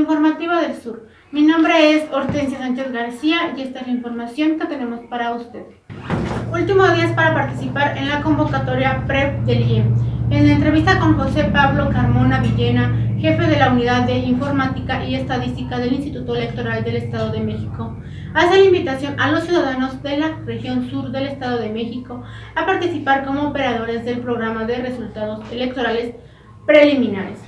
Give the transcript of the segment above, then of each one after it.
informativa del sur. Mi nombre es Hortensia Sánchez García y esta es la información que tenemos para usted. Último días para participar en la convocatoria PREP del IE. En la entrevista con José Pablo Carmona Villena, jefe de la Unidad de Informática y Estadística del Instituto Electoral del Estado de México, hace la invitación a los ciudadanos de la región sur del Estado de México a participar como operadores del programa de resultados electorales preliminares.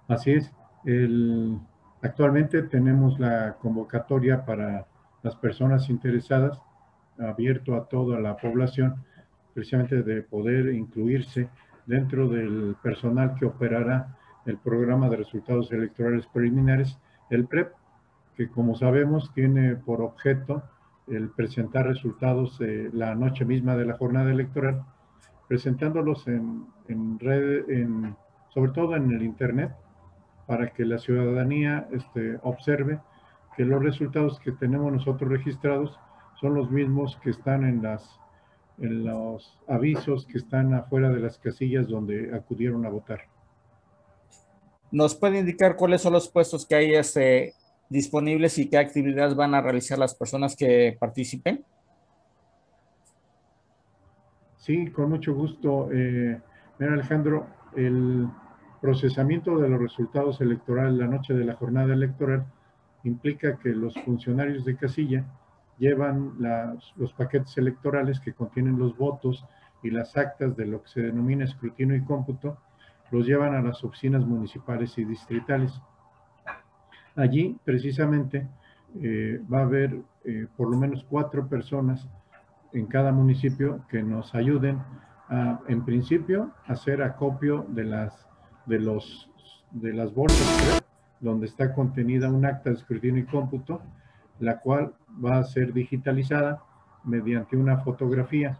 Así es. Actualmente tenemos la convocatoria para las personas interesadas, abierto a toda la población, precisamente de poder incluirse dentro del personal que operará el programa de resultados electorales preliminares, el PREP, que como sabemos tiene por objeto el presentar resultados la noche misma de la jornada electoral, presentándolos en red, sobre todo en el Internet, para que la ciudadanía observe que los resultados que tenemos nosotros registrados son los mismos que están en los avisos que están afuera de las casillas donde acudieron a votar. ¿Nos puede indicar cuáles son los puestos que hay disponibles y qué actividades van a realizar las personas que participen? Sí, con mucho gusto. Mira, Alejandro, el procesamiento de los resultados electorales la noche de la jornada electoral implica que los funcionarios de casilla llevan los paquetes electorales que contienen los votos y las actas de lo que se denomina escrutinio y cómputo, los llevan a las oficinas municipales y distritales. Allí, precisamente, va a haber por lo menos 4 personas en cada municipio que nos ayuden a, en principio, hacer acopio de las bolsas donde está contenida un acta de escrutinio y cómputo, la cual va a ser digitalizada mediante una fotografía.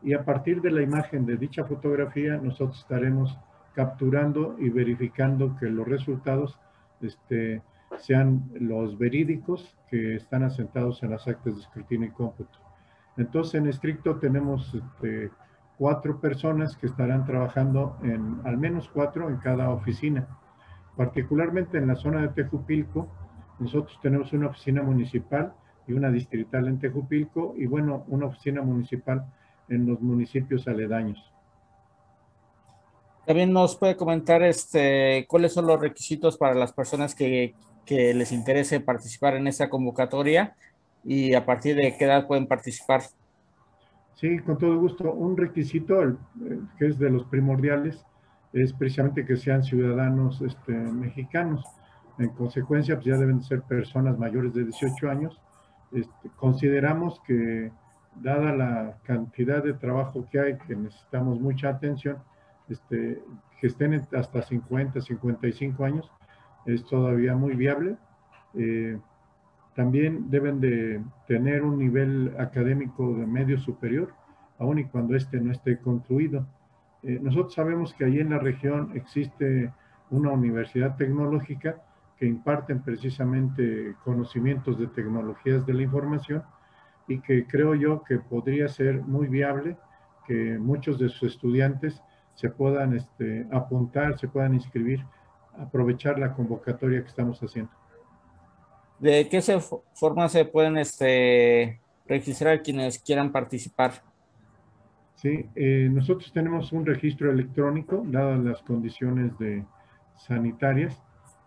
Y a partir de la imagen de dicha fotografía, nosotros estaremos capturando y verificando que los resultados sean los verídicos que están asentados en las actas de escrutinio y cómputo. Entonces, en estricto tenemos 4 personas que estarán trabajando al menos 4 en cada oficina. Particularmente en la zona de Tejupilco, nosotros tenemos una oficina municipal y una distrital en Tejupilco y, bueno, una oficina municipal en los municipios aledaños. También nos puede comentar cuáles son los requisitos para las personas que les interese participar en esta convocatoria y a partir de qué edad pueden participar. Sí, con todo gusto. Un requisito que es de los primordiales es precisamente que sean ciudadanos mexicanos. En consecuencia, pues ya deben ser personas mayores de 18 años. Consideramos que, dada la cantidad de trabajo que hay, que necesitamos mucha atención, que estén hasta 50, 55 años, es todavía muy viable. También deben de tener un nivel académico de medio superior, aun y cuando no esté concluido. Nosotros sabemos que allí en la región existe una universidad tecnológica que imparten precisamente conocimientos de tecnologías de la información y que creo yo que podría ser muy viable que muchos de sus estudiantes se puedan apuntar, se puedan inscribir, aprovechar la convocatoria que estamos haciendo. ¿De qué forma se pueden registrar quienes quieran participar? Sí, nosotros tenemos un registro electrónico, dadas las condiciones sanitarias,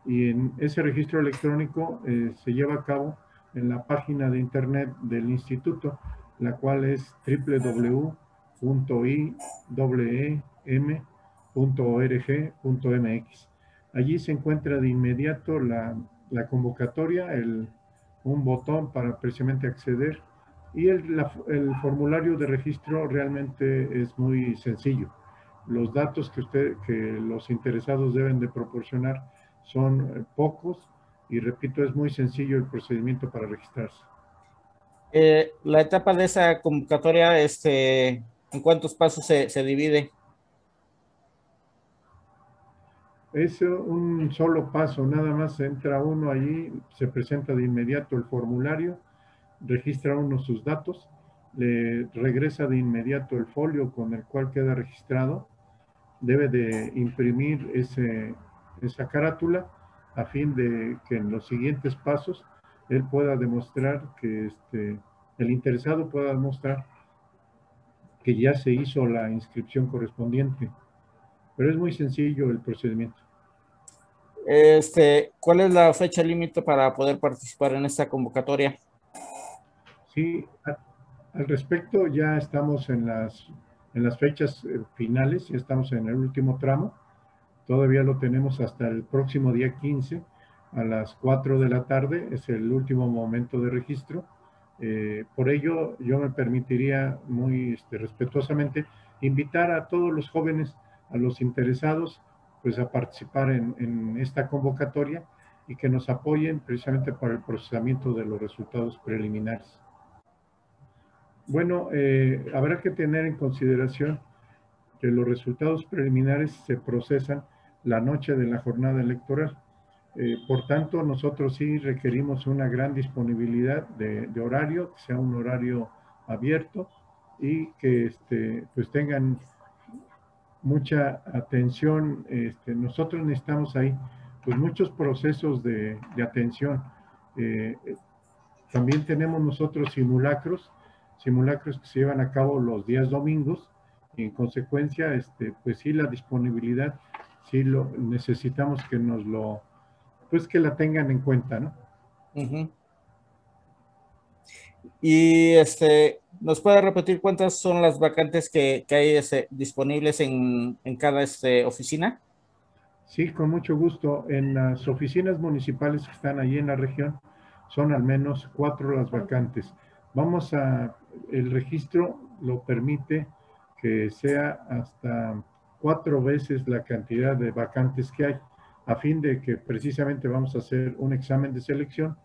y en ese registro electrónico se lleva a cabo en la página de internet del instituto, la cual es www.iwem.org.mx. Allí se encuentra de inmediato la convocatoria, un botón para precisamente acceder, y el formulario de registro realmente es muy sencillo. Los datos que los interesados deben de proporcionar son pocos y repito, es muy sencillo el procedimiento para registrarse. La etapa de esa convocatoria, ¿en cuántos pasos se divide? Es un solo paso, nada más entra uno allí, se presenta de inmediato el formulario, registra uno sus datos, le regresa de inmediato el folio con el cual queda registrado, debe de imprimir esa carátula a fin de que en los siguientes pasos él pueda demostrar que el interesado pueda demostrar que ya se hizo la inscripción correspondiente. Pero es muy sencillo el procedimiento. ¿Cuál es la fecha límite para poder participar en esta convocatoria? Sí, al respecto ya estamos en las fechas finales, ya estamos en el último tramo. Todavía lo tenemos hasta el próximo día 15 a las 4 de la tarde, es el último momento de registro. Por ello, yo me permitiría muy respetuosamente invitar a todos los jóvenes, a los interesados, pues a participar en esta convocatoria y que nos apoyen precisamente para el procesamiento de los resultados preliminares. Bueno, habrá que tener en consideración que los resultados preliminares se procesan la noche de la jornada electoral. Por tanto, nosotros sí requerimos una gran disponibilidad de horario, que sea un horario abierto y que pues tengan mucha atención. Nosotros necesitamos ahí pues muchos procesos de atención. También tenemos nosotros simulacros que se llevan a cabo los días domingos y en consecuencia, pues sí, la disponibilidad, sí lo necesitamos que pues que la tengan en cuenta, ¿no? Uh-huh. Y ¿nos puede repetir cuántas son las vacantes que hay disponibles en cada oficina? Sí, con mucho gusto. En las oficinas municipales que están allí en la región, son al menos 4 las vacantes. El registro lo permite que sea hasta 4 veces la cantidad de vacantes que hay, a fin de que precisamente vamos a hacer un examen de selección,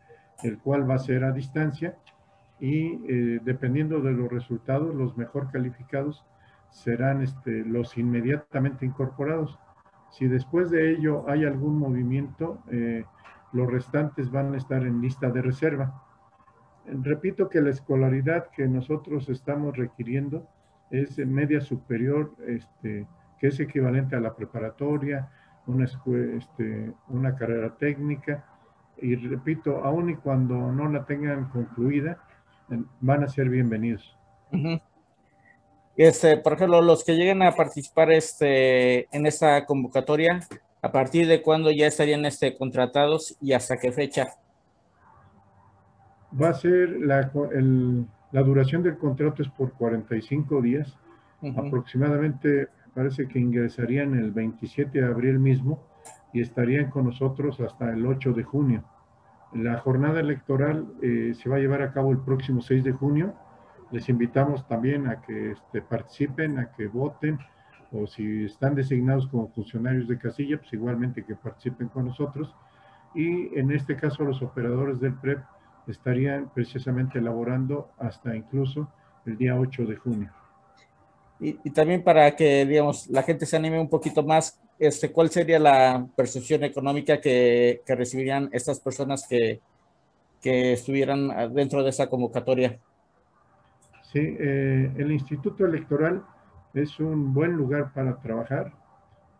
el cual va a ser a distancia y dependiendo de los resultados, los mejor calificados serán los inmediatamente incorporados. Si después de ello hay algún movimiento, los restantes van a estar en lista de reserva. Repito que la escolaridad que nosotros estamos requiriendo es media superior, que es equivalente a la preparatoria, una carrera técnica. Y repito, aun y cuando no la tengan concluida, van a ser bienvenidos. Uh-huh. Por ejemplo, los que lleguen a participar en esta convocatoria, ¿a partir de cuándo ya estarían contratados y hasta qué fecha? Va a ser la duración del contrato es por 45 días. Uh-huh. Aproximadamente parece que ingresarían el 27 de abril mismo y estarían con nosotros hasta el 8 de junio. La jornada electoral se va a llevar a cabo el próximo 6 de junio. Les invitamos también a que participen, a que voten, o si están designados como funcionarios de casilla, pues igualmente que participen con nosotros. Y en este caso los operadores del PREP estarían precisamente elaborando hasta incluso el día 8 de junio. Y también para que, digamos, la gente se anime un poquito más, ¿cuál sería la percepción económica que recibirían estas personas que estuvieran dentro de esa convocatoria? Sí, el Instituto Electoral es un buen lugar para trabajar.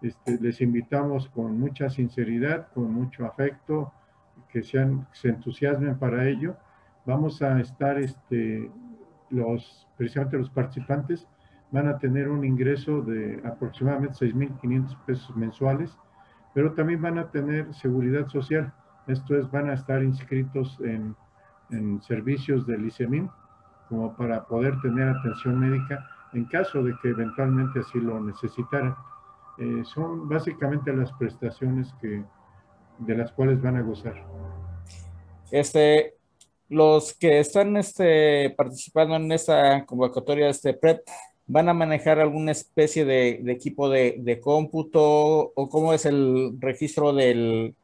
Les invitamos con mucha sinceridad, con mucho afecto, que se entusiasmen para ello. Vamos a estar, precisamente los participantes van a tener un ingreso de aproximadamente 6,500 pesos mensuales, pero también van a tener seguridad social. Esto es, van a estar inscritos en servicios del ICEMIN, como para poder tener atención médica en caso de que eventualmente así lo necesitaran. Son básicamente las prestaciones de las cuales van a gozar. Los que están participando en esta convocatoria PREP, ¿van a manejar alguna especie de equipo de cómputo o cómo es el registro de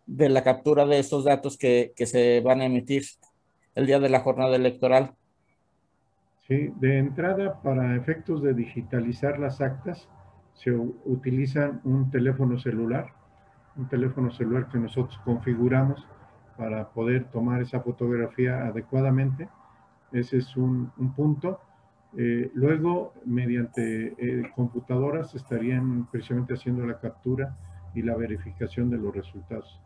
la captura de estos datos que se van a emitir el día de la jornada electoral? Sí, de entrada, para efectos de digitalizar las actas, se utilizan un teléfono celular que nosotros configuramos para poder tomar esa fotografía adecuadamente. Ese es un punto. Luego, mediante computadoras, estarían precisamente haciendo la captura y la verificación de los resultados.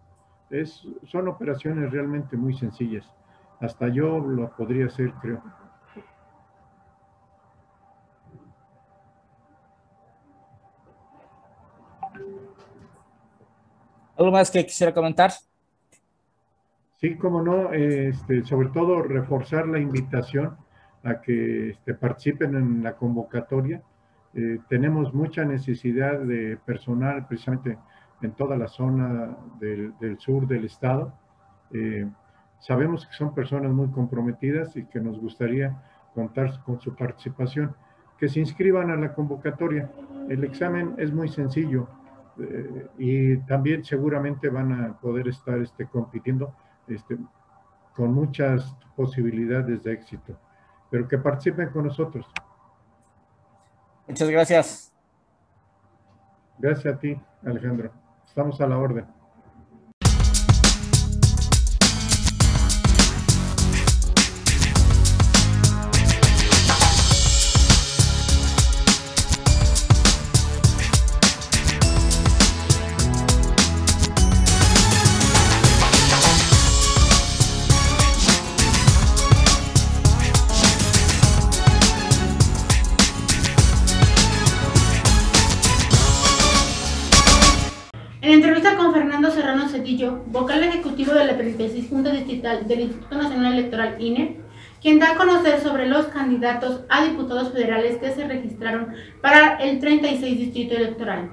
Son operaciones realmente muy sencillas. Hasta yo lo podría hacer, creo. ¿Algo más que quisiera comentar? Sí, cómo no, sobre todo reforzar la invitación a que participen en la convocatoria. Tenemos mucha necesidad de personal precisamente en toda la zona del sur del estado. Eh, Sabemos que son personas muy comprometidas y que nos gustaría contar con su participación. Que se inscriban a la convocatoria. El examen es muy sencillo y también seguramente van a poder estar compitiendo este, con muchas posibilidades de éxito, pero que participen con nosotros. Muchas gracias. Gracias a ti, Alejandro. Estamos a la orden. En entrevista con Fernando Serrano Cedillo, vocal ejecutivo de la 36 Junta Distrital del Instituto Nacional Electoral INE, quien da a conocer sobre los candidatos a diputados federales que se registraron para el 36 Distrito Electoral.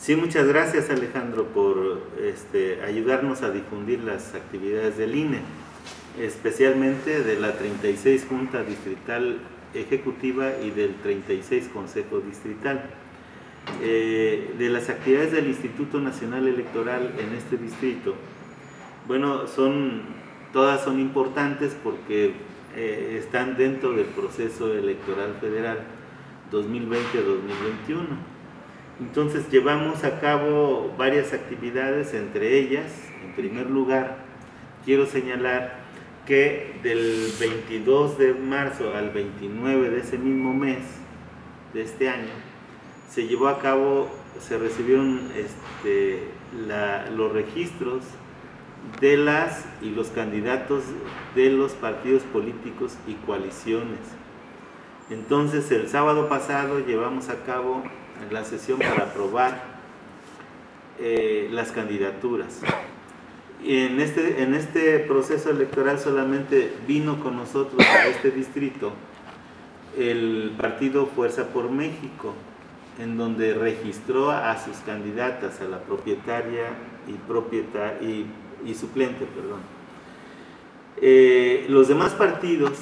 Sí, muchas gracias Alejandro por ayudarnos a difundir las actividades del INE, especialmente de la 36 Junta Distrital Ejecutiva y del 36 Consejo Distrital. De las actividades del Instituto Nacional Electoral en este distrito, bueno, todas son importantes porque están dentro del proceso electoral federal 2020-2021. Entonces llevamos a cabo varias actividades, entre ellas, en primer lugar, quiero señalar que del 22 de marzo al 29 de ese mismo mes de este año, se recibieron los registros de las y los candidatos de los partidos políticos y coaliciones. Entonces el sábado pasado llevamos a cabo la sesión para aprobar las candidaturas. Y en este proceso electoral solamente vino con nosotros a este distrito el partido Fuerza por México, en donde registró a sus candidatas, a la propietaria y suplente, perdón. Los demás partidos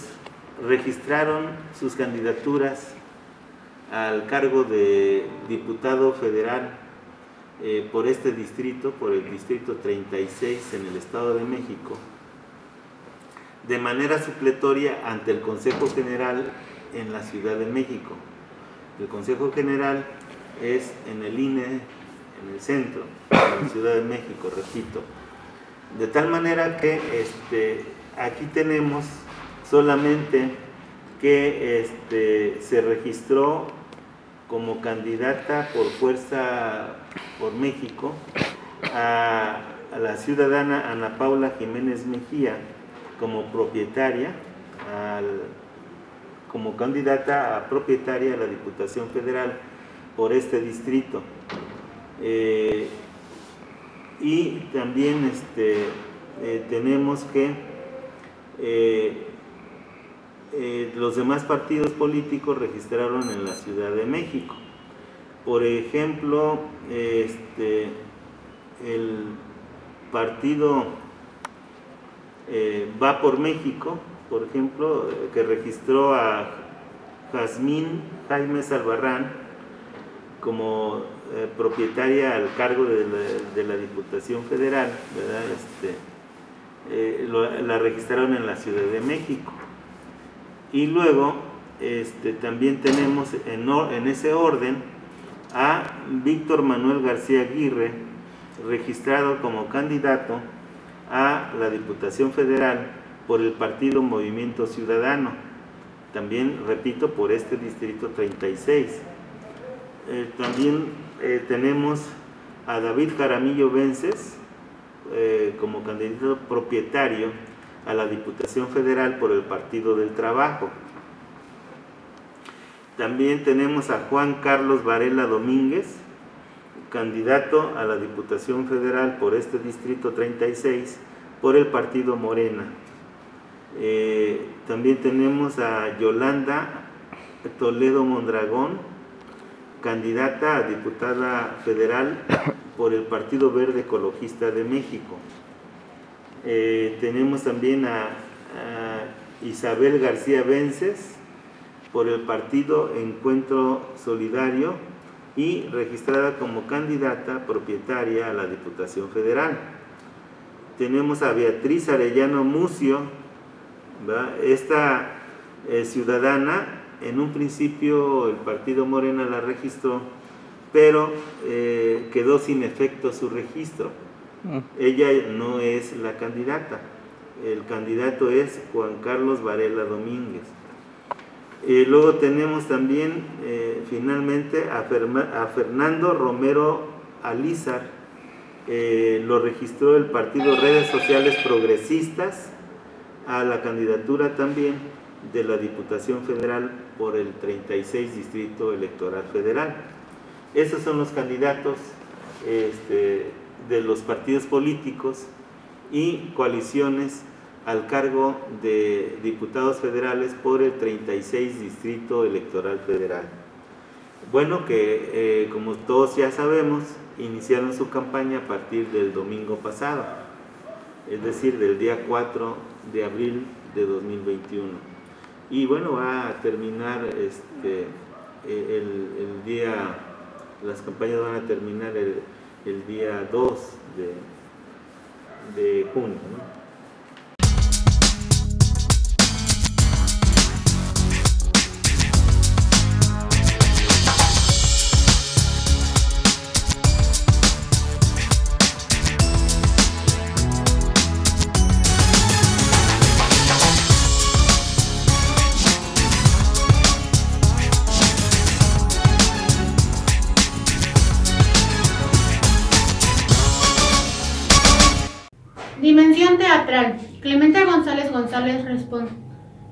registraron sus candidaturas al cargo de diputado federal por este distrito, por el distrito 36 en el Estado de México, de manera supletoria ante el Consejo General en la Ciudad de México. El Consejo General es en el INE, en el centro, en la Ciudad de México, repito. De tal manera que aquí tenemos solamente que se registró como candidata por Fuerza por México a la ciudadana Ana Paula Jiménez Mejía como propietaria, como candidata a propietaria de la Diputación Federal por este distrito. Y también tenemos que los demás partidos políticos registraron en la Ciudad de México. Por ejemplo, el partido Va por México, por ejemplo, que registró a Jazmín Jaime Albarrán como propietaria al cargo de la Diputación Federal, ¿verdad? La registraron en la Ciudad de México. Y luego también tenemos en ese orden a Víctor Manuel García Aguirre, registrado como candidato a la Diputación Federal por el partido Movimiento Ciudadano, también, repito, por este distrito 36. También tenemos a David Jaramillo Vences como candidato propietario a la Diputación Federal por el Partido del Trabajo. También tenemos a Juan Carlos Varela Domínguez, candidato a la Diputación Federal por este distrito 36 por el Partido Morena. También tenemos a Yolanda Toledo Mondragón, candidata a diputada federal por el Partido Verde Ecologista de México. Tenemos también a Isabel García Vences por el Partido Encuentro Solidario y registrada como candidata propietaria a la Diputación Federal. Tenemos a Beatriz Arellano Mucio, ¿verdad? Esta ciudadana, en un principio el Partido Morena la registró, pero quedó sin efecto su registro. Ella no es la candidata, el candidato es Juan Carlos Varela Domínguez. Luego tenemos también finalmente a Fernando Romero Alízar, lo registró el partido Redes Sociales Progresistas a la candidatura también de la Diputación Federal por el 36 Distrito Electoral Federal. Esos son los candidatos de los partidos políticos y coaliciones al cargo de diputados federales por el 36 Distrito Electoral Federal. Bueno, que como todos ya sabemos, iniciaron su campaña a partir del domingo pasado, es decir, del día 4 de abril de 2021. Y bueno, va a terminar el día, las campañas van a terminar el día 2 de junio, ¿no? Dimensión teatral. Clemente González González,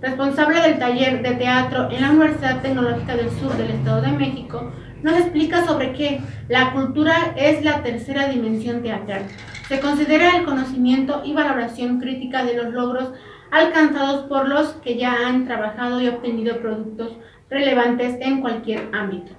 responsable del taller de teatro en la Universidad Tecnológica del Sur del Estado de México, nos explica sobre que la cultura es la tercera dimensión teatral. Se considera el conocimiento y valoración crítica de los logros alcanzados por los que ya han trabajado y obtenido productos relevantes en cualquier ámbito.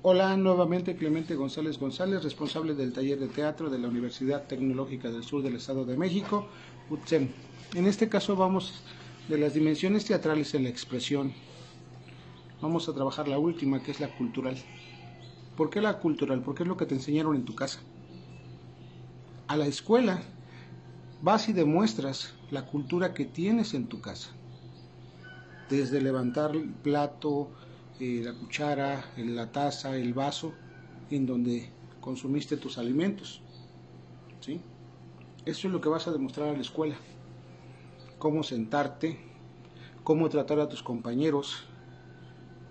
Hola, nuevamente Clemente González González, responsable del taller de teatro de la Universidad Tecnológica del Sur del Estado de México, UTSEM. En este caso vamos de las dimensiones teatrales en la expresión. Vamos a trabajar la última, que es la cultural. ¿Por qué la cultural? Porque es lo que te enseñaron en tu casa. A la escuela vas y demuestras la cultura que tienes en tu casa. desde levantar el plato, la cuchara, la taza, el vaso en donde consumiste tus alimentos, ¿sí? Eso es lo que vas a demostrar a la escuela. Cómo sentarte, cómo tratar a tus compañeros.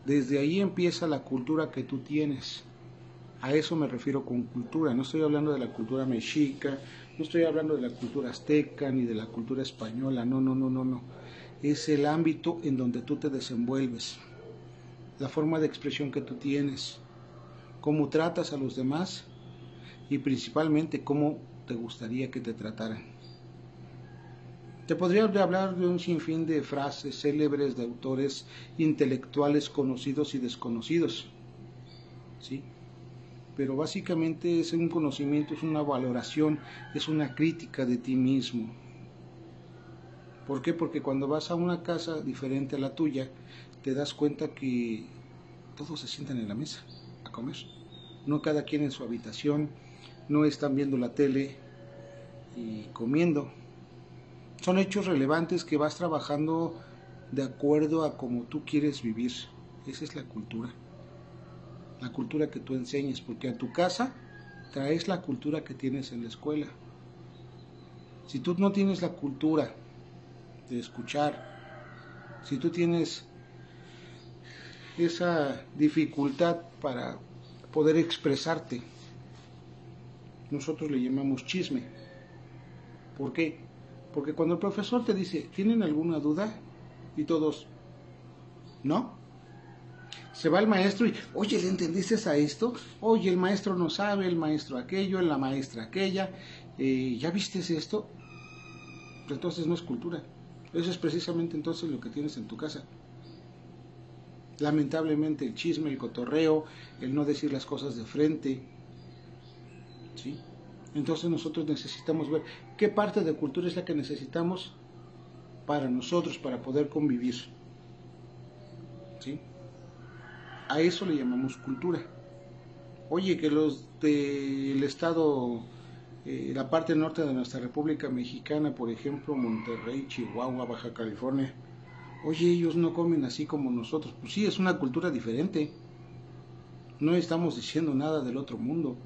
Desde ahí empieza la cultura que tú tienes. A eso me refiero con cultura. No estoy hablando de la cultura mexica, no estoy hablando de la cultura azteca ni de la cultura española. No. Es el ámbito en donde tú te desenvuelves, la forma de expresión que tú tienes, cómo tratas a los demás y principalmente cómo te gustaría que te trataran. Te podría hablar de un sinfín de frases célebres de autores intelectuales conocidos y desconocidos, ¿sí? Pero básicamente es un conocimiento, es una valoración, es una crítica de ti mismo. ¿Por qué? Porque cuando vas a una casa diferente a la tuya, te das cuenta que todos se sientan en la mesa a comer. No cada quien en su habitación, no están viendo la tele y comiendo. Son hechos relevantes que vas trabajando de acuerdo a cómo tú quieres vivir. Esa es la cultura que tú enseñes, porque a tu casa traes la cultura que tienes en la escuela. Si tú no tienes la cultura de escuchar, si tú tienes esa dificultad para poder expresarte, nosotros le llamamos chisme. ¿Por qué? Porque cuando el profesor te dice, ¿tienen alguna duda? Y todos, ¿no? Se va el maestro y, oye, ¿le entendiste a esto? Oye, el maestro no sabe, el maestro aquello, la maestra aquella, ¿ya viste esto? Entonces no es cultura. Eso es precisamente entonces lo que tienes en tu casa. Lamentablemente el chisme, el cotorreo, el no decir las cosas de frente, ¿sí? Entonces nosotros necesitamos ver qué parte de cultura es la que necesitamos para nosotros, para poder convivir, ¿sí? A eso le llamamos cultura. Oye, que los del estado, la parte norte de nuestra República Mexicana, por ejemplo, Monterrey, Chihuahua, Baja California, oye, ellos no comen así como nosotros. Pues sí, es una cultura diferente. No estamos diciendo nada del otro mundo,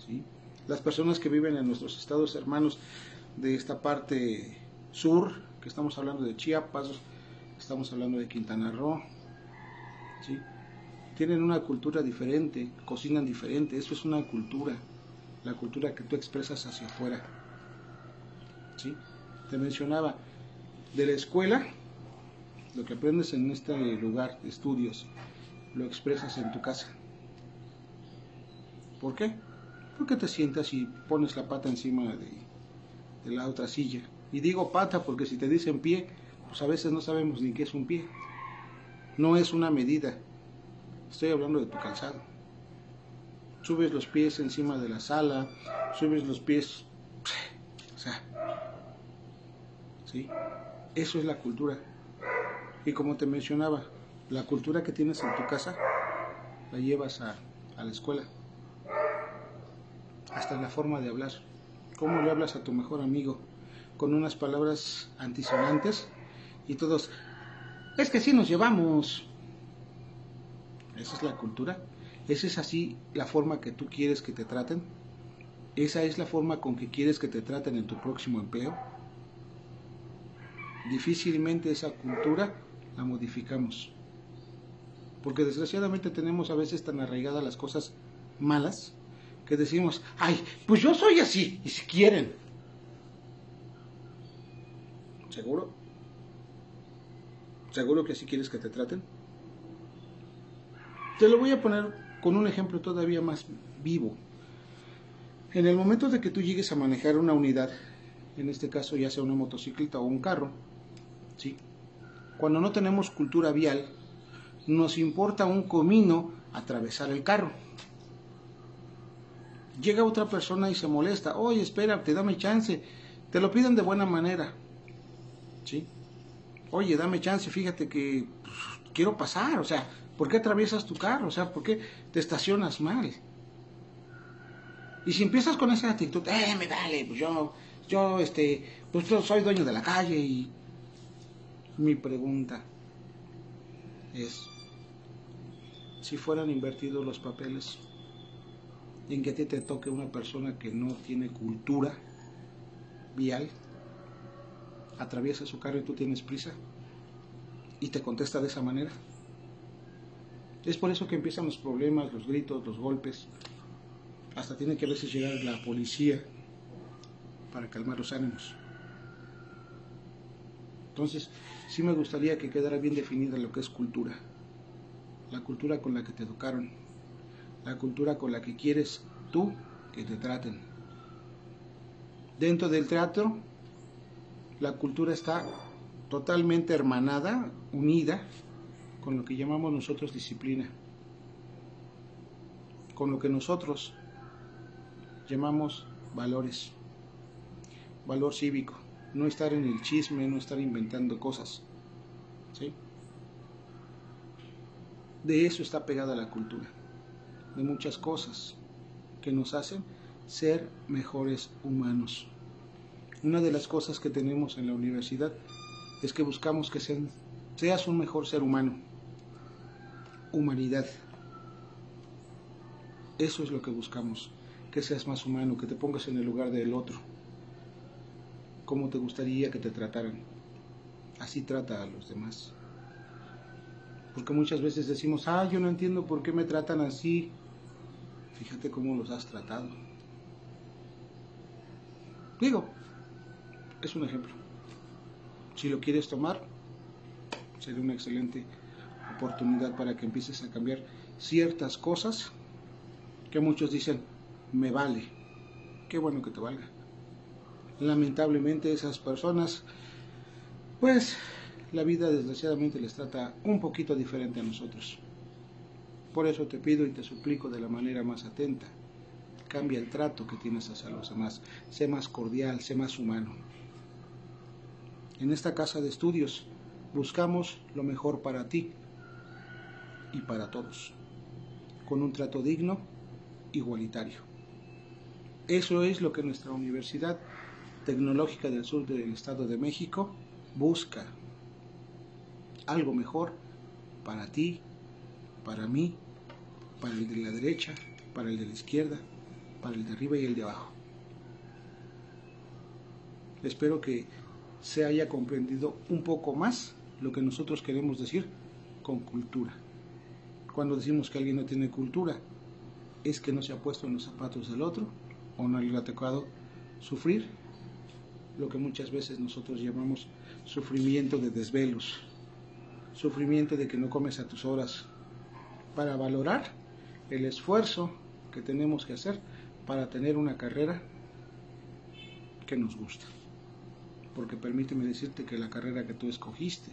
¿sí? Las personas que viven en nuestros estados hermanos de esta parte sur, que estamos hablando de Chiapas, estamos hablando de Quintana Roo, ¿sí? Tienen una cultura diferente, cocinan diferente. Eso es una cultura, la cultura que tú expresas hacia afuera, ¿sí? Te mencionaba de la escuela, lo que aprendes en este lugar de estudios, lo expresas en tu casa. ¿Por qué? Porque te sientas y pones la pata encima de la otra silla. Y digo pata porque si te dicen pie, pues a veces no sabemos ni qué es un pie. No es una medida. Estoy hablando de tu calzado. Subes los pies encima de la sala, subes los pies, o sea, ¿sí? Eso es la cultura. Y como te mencionaba, la cultura que tienes en tu casa, la llevas a la escuela. Hasta la forma de hablar. ¿Cómo le hablas a tu mejor amigo? Con unas palabras antisonantes y todos, es que sí nos llevamos. Esa es la cultura. Esa es así la forma que tú quieres que te traten. Esa es la forma con que quieres que te traten en tu próximo empleo. Difícilmente esa cultura la modificamos. Porque desgraciadamente tenemos a veces tan arraigadas las cosas malas que decimos, ay, pues yo soy así, y si quieren. ¿Seguro? ¿Seguro que así quieres que te traten? Te lo voy a poner con un ejemplo todavía más vivo. En el momento de que tú llegues a manejar una unidad, en este caso ya sea una motocicleta o un carro, ¿sí? Cuando no tenemos cultura vial, nos importa un comino atravesar el carro. Llega otra persona y se molesta, oye, espérate, dame chance, te lo piden de buena manera, ¿sí? Oye, dame chance, fíjate que pues, quiero pasar, o sea, ¿por qué atraviesas tu carro? O sea, ¿por qué te estacionas mal? Y si empiezas con esa actitud, me vale, pues yo soy dueño de la calle y mi pregunta, es, si fueran invertidos los papeles, en que a ti te toque una persona que no tiene cultura vial, atraviesa su carro y tú tienes prisa, y te contesta de esa manera. Es por eso que empiezan los problemas, los gritos, los golpes. Hasta tiene que a veces llegar la policía para calmar los ánimos. Entonces, sí me gustaría que quedara bien definida lo que es cultura. La cultura con la que te educaron, la cultura con la que quieres tú que te traten. Dentro del teatro, la cultura está totalmente hermanada, unida, con lo que llamamos nosotros disciplina, con lo que nosotros llamamos valores, valor cívico, no estar en el chisme, no estar inventando cosas, ¿sí? De eso está pegada la cultura, de muchas cosas que nos hacen ser mejores humanos. Una de las cosas que tenemos en la universidad es que buscamos que seas un mejor ser humano. Humanidad. Eso es lo que buscamos, que seas más humano, que te pongas en el lugar del otro. ¿Cómo te gustaría que te trataran? Así trata a los demás. Porque muchas veces decimos, yo no entiendo por qué me tratan así. Fíjate cómo los has tratado. Digo, es un ejemplo. Si lo quieres tomar, sería una excelente oportunidad para que empieces a cambiar ciertas cosas que muchos dicen, me vale. Qué bueno que te valga. Lamentablemente esas personas, pues la vida desgraciadamente les trata un poquito diferente a nosotros. Por eso te pido y te suplico de la manera más atenta, cambia el trato que tienes hacia los demás, sé más cordial, sé más humano. En esta casa de estudios buscamos lo mejor para ti y para todos, con un trato digno, igualitario. Eso es lo que nuestra Universidad Tecnológica del Sur del Estado de México busca. Algo mejor para ti, para mí, para el de la derecha, para el de la izquierda, para el de arriba y el de abajo. Espero que se haya comprendido un poco más lo que nosotros queremos decir con cultura. Cuando decimos que alguien no tiene cultura, es que no se ha puesto en los zapatos del otro o no le ha tocado sufrir lo que muchas veces nosotros llamamos sufrimiento de desvelos, sufrimiento de que no comes a tus horas, para valorar el esfuerzo que tenemos que hacer para tener una carrera que nos gusta. Porque permíteme decirte que la carrera que tú escogiste,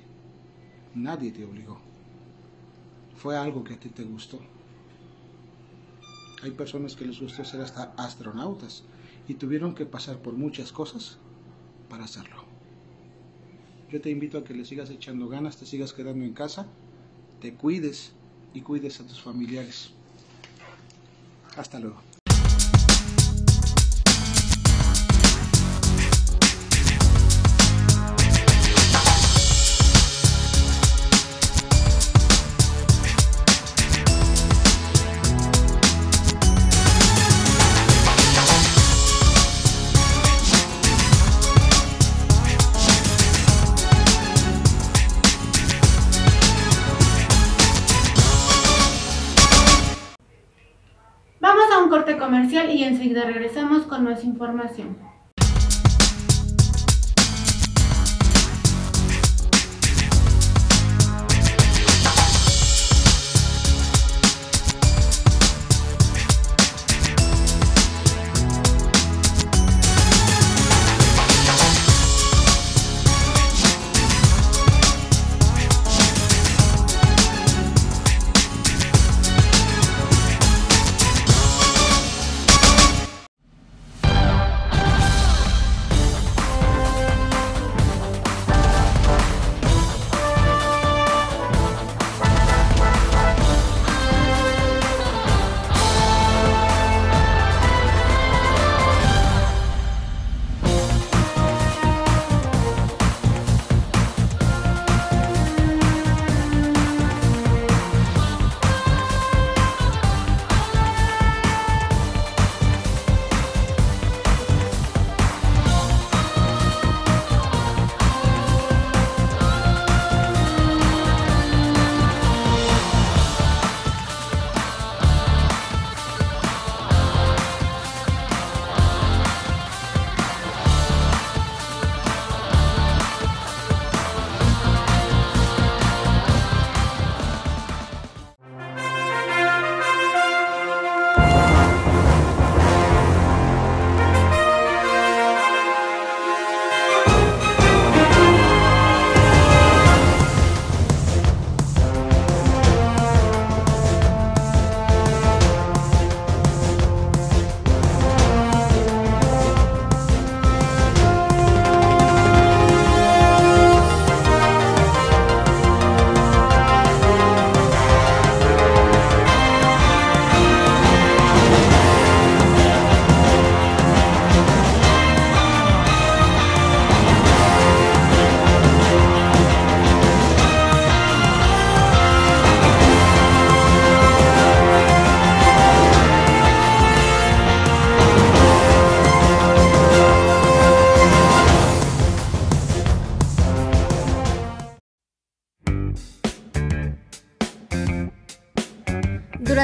nadie te obligó. Fue algo que a ti te gustó. Hay personas que les gustó ser hasta astronautas y tuvieron que pasar por muchas cosas para hacerlo. Yo te invito a que le sigas echando ganas, te sigas quedando en casa, te cuides y cuides a tus familiares. Hasta luego. Corte comercial y enseguida regresamos con más información.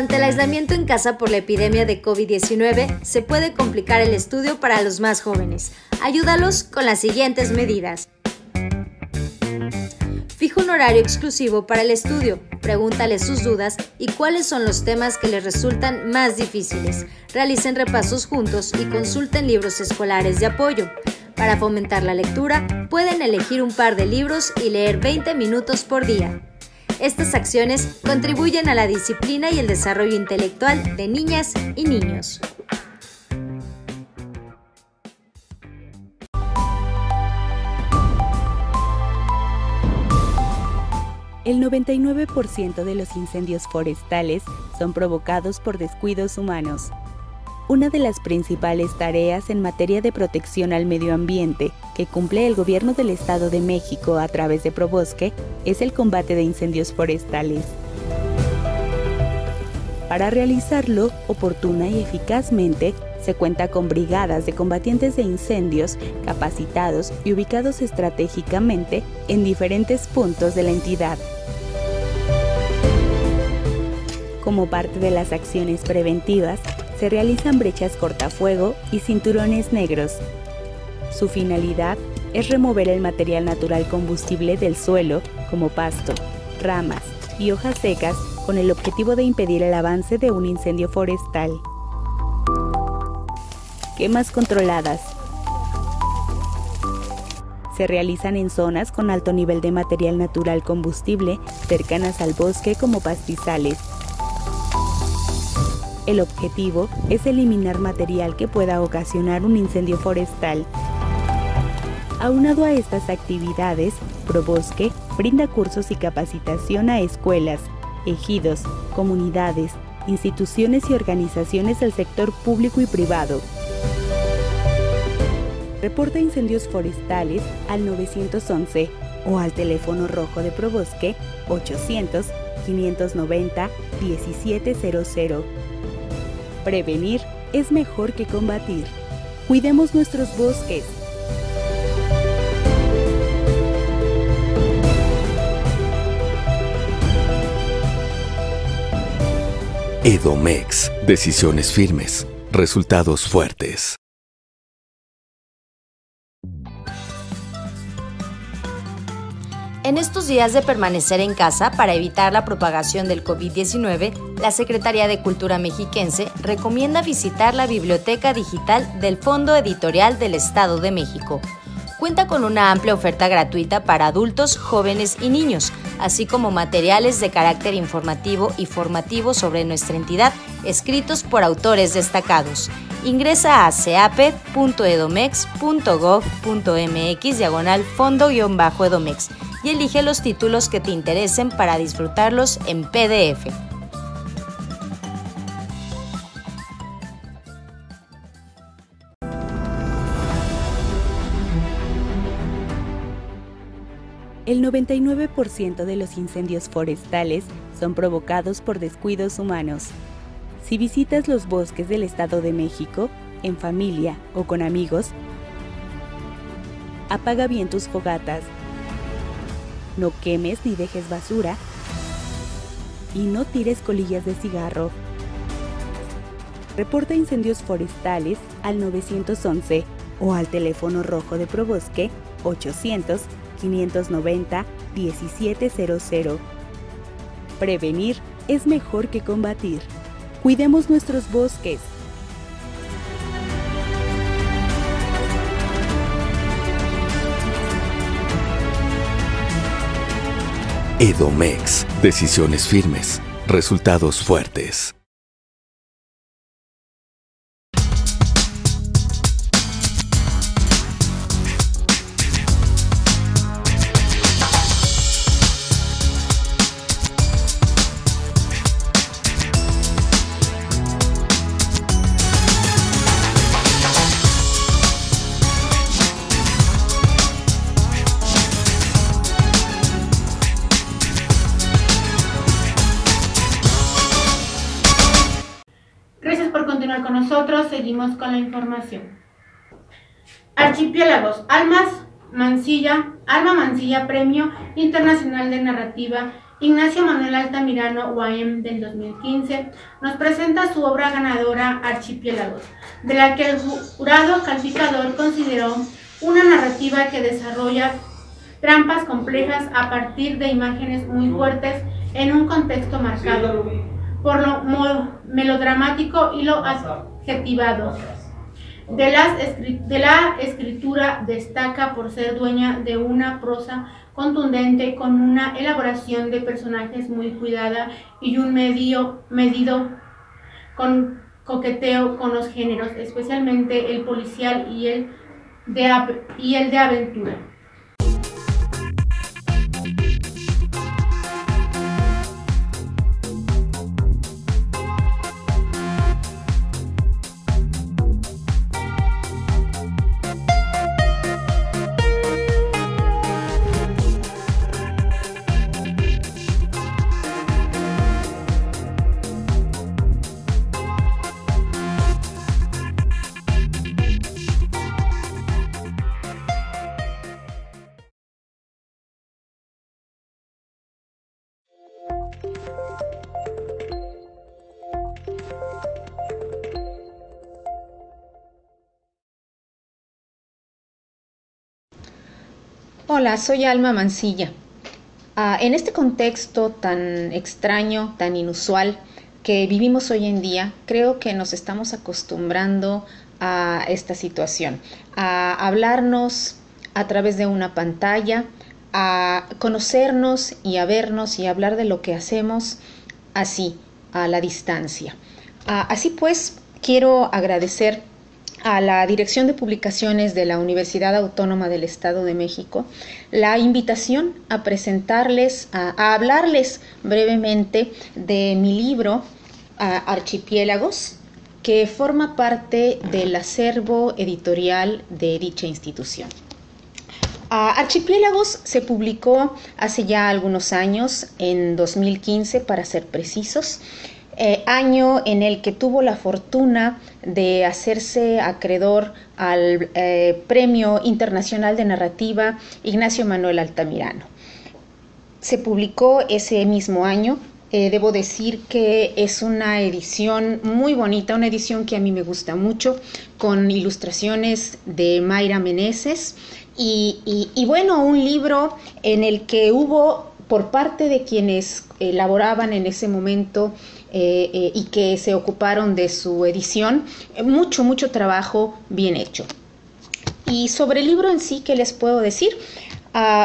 Durante el aislamiento en casa por la epidemia de COVID-19, se puede complicar el estudio para los más jóvenes. Ayúdalos con las siguientes medidas. Fija un horario exclusivo para el estudio, pregúntales sus dudas y cuáles son los temas que les resultan más difíciles. Realicen repasos juntos y consulten libros escolares de apoyo. Para fomentar la lectura, pueden elegir un par de libros y leer 20 minutos por día. Estas acciones contribuyen a la disciplina y el desarrollo intelectual de niñas y niños. El 99% de los incendios forestales son provocados por descuidos humanos. Una de las principales tareas en materia de protección al medio ambiente que cumple el Gobierno del Estado de México a través de Probosque es el combate de incendios forestales. Para realizarlo oportuna y eficazmente, se cuenta con brigadas de combatientes de incendios capacitados y ubicados estratégicamente en diferentes puntos de la entidad. Como parte de las acciones preventivas, se realizan brechas cortafuego y cinturones negros. Su finalidad es remover el material natural combustible del suelo, como pasto, ramas y hojas secas, con el objetivo de impedir el avance de un incendio forestal. Quemas controladas. Se realizan en zonas con alto nivel de material natural combustible, cercanas al bosque como pastizales. El objetivo es eliminar material que pueda ocasionar un incendio forestal. Aunado a estas actividades, Probosque brinda cursos y capacitación a escuelas, ejidos, comunidades, instituciones y organizaciones del sector público y privado. Reporta incendios forestales al 911 o al teléfono rojo de Probosque 800-590-1700. Prevenir es mejor que combatir. Cuidemos nuestros bosques. Edomex. Decisiones firmes. Resultados fuertes. En estos días de permanecer en casa para evitar la propagación del COVID-19, la Secretaría de Cultura mexiquense recomienda visitar la Biblioteca Digital del Fondo Editorial del Estado de México. Cuenta con una amplia oferta gratuita para adultos, jóvenes y niños, así como materiales de carácter informativo y formativo sobre nuestra entidad, escritos por autores destacados. Ingresa a ceape.edomex.gov.mx/fondo-edomex y elige los títulos que te interesen para disfrutarlos en PDF. El 99% de los incendios forestales son provocados por descuidos humanos. Si visitas los bosques del Estado de México, en familia o con amigos, apaga bien tus fogatas. No quemes ni dejes basura y no tires colillas de cigarro. Reporta incendios forestales al 911 o al teléfono rojo de Probosque 800-590-1700. Prevenir es mejor que combatir. Cuidemos nuestros bosques. Edomex. Decisiones firmes. Resultados fuertes. Con nosotros seguimos con la información. Archipiélagos, Alma Mancilla, Premio Internacional de Narrativa Ignacio Manuel Altamirano Guaem del 2015 nos presenta su obra ganadora Archipiélagos, de la que el jurado calificador consideró una narrativa que desarrolla trampas complejas a partir de imágenes muy fuertes en un contexto marcado por lo melodramático y lo adjetivado. De la escritura destaca por ser dueña de una prosa contundente con una elaboración de personajes muy cuidada y un medido con coqueteo con los géneros, especialmente el policial y el de aventura. Hola, soy Alma Mancilla. En este contexto tan extraño, tan inusual que vivimos hoy en día, creo que nos estamos acostumbrando a esta situación, a hablarnos a través de una pantalla, a conocernos y a vernos y a hablar de lo que hacemos así, a la distancia. Así pues, quiero agradecer a la Dirección de Publicaciones de la Universidad Autónoma del Estado de México la invitación a presentarles, a hablarles brevemente de mi libro Archipiélagos, que forma parte del acervo editorial de dicha institución. Archipiélagos se publicó hace ya algunos años, en 2015 para ser precisos, año en el que tuvo la fortuna de hacerse acreedor al Premio Internacional de Narrativa Ignacio Manuel Altamirano. Se publicó ese mismo año. Debo decir que es una edición muy bonita, una edición que a mí me gusta mucho, con ilustraciones de Mayra Meneses y bueno, un libro en el que hubo por parte de quienes elaboraban en ese momento y que se ocuparon de su edición, mucho trabajo bien hecho. Y sobre el libro en sí, ¿qué les puedo decir?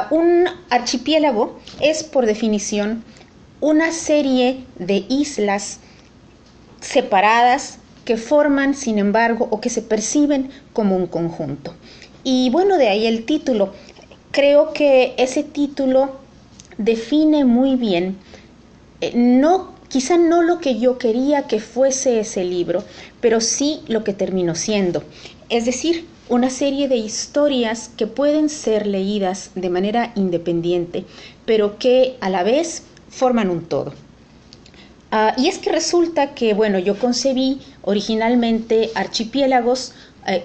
Un archipiélago es, por definición, una serie de islas separadas que forman, sin embargo, o que se perciben como un conjunto. Y bueno, de ahí el título. Creo que ese título define muy bien, quizá no lo que yo quería que fuese ese libro, pero sí lo que terminó siendo. Es decir, una serie de historias que pueden ser leídas de manera independiente, pero que a la vez forman un todo. Y es que resulta que, bueno, yo concebí originalmente Archipiélagos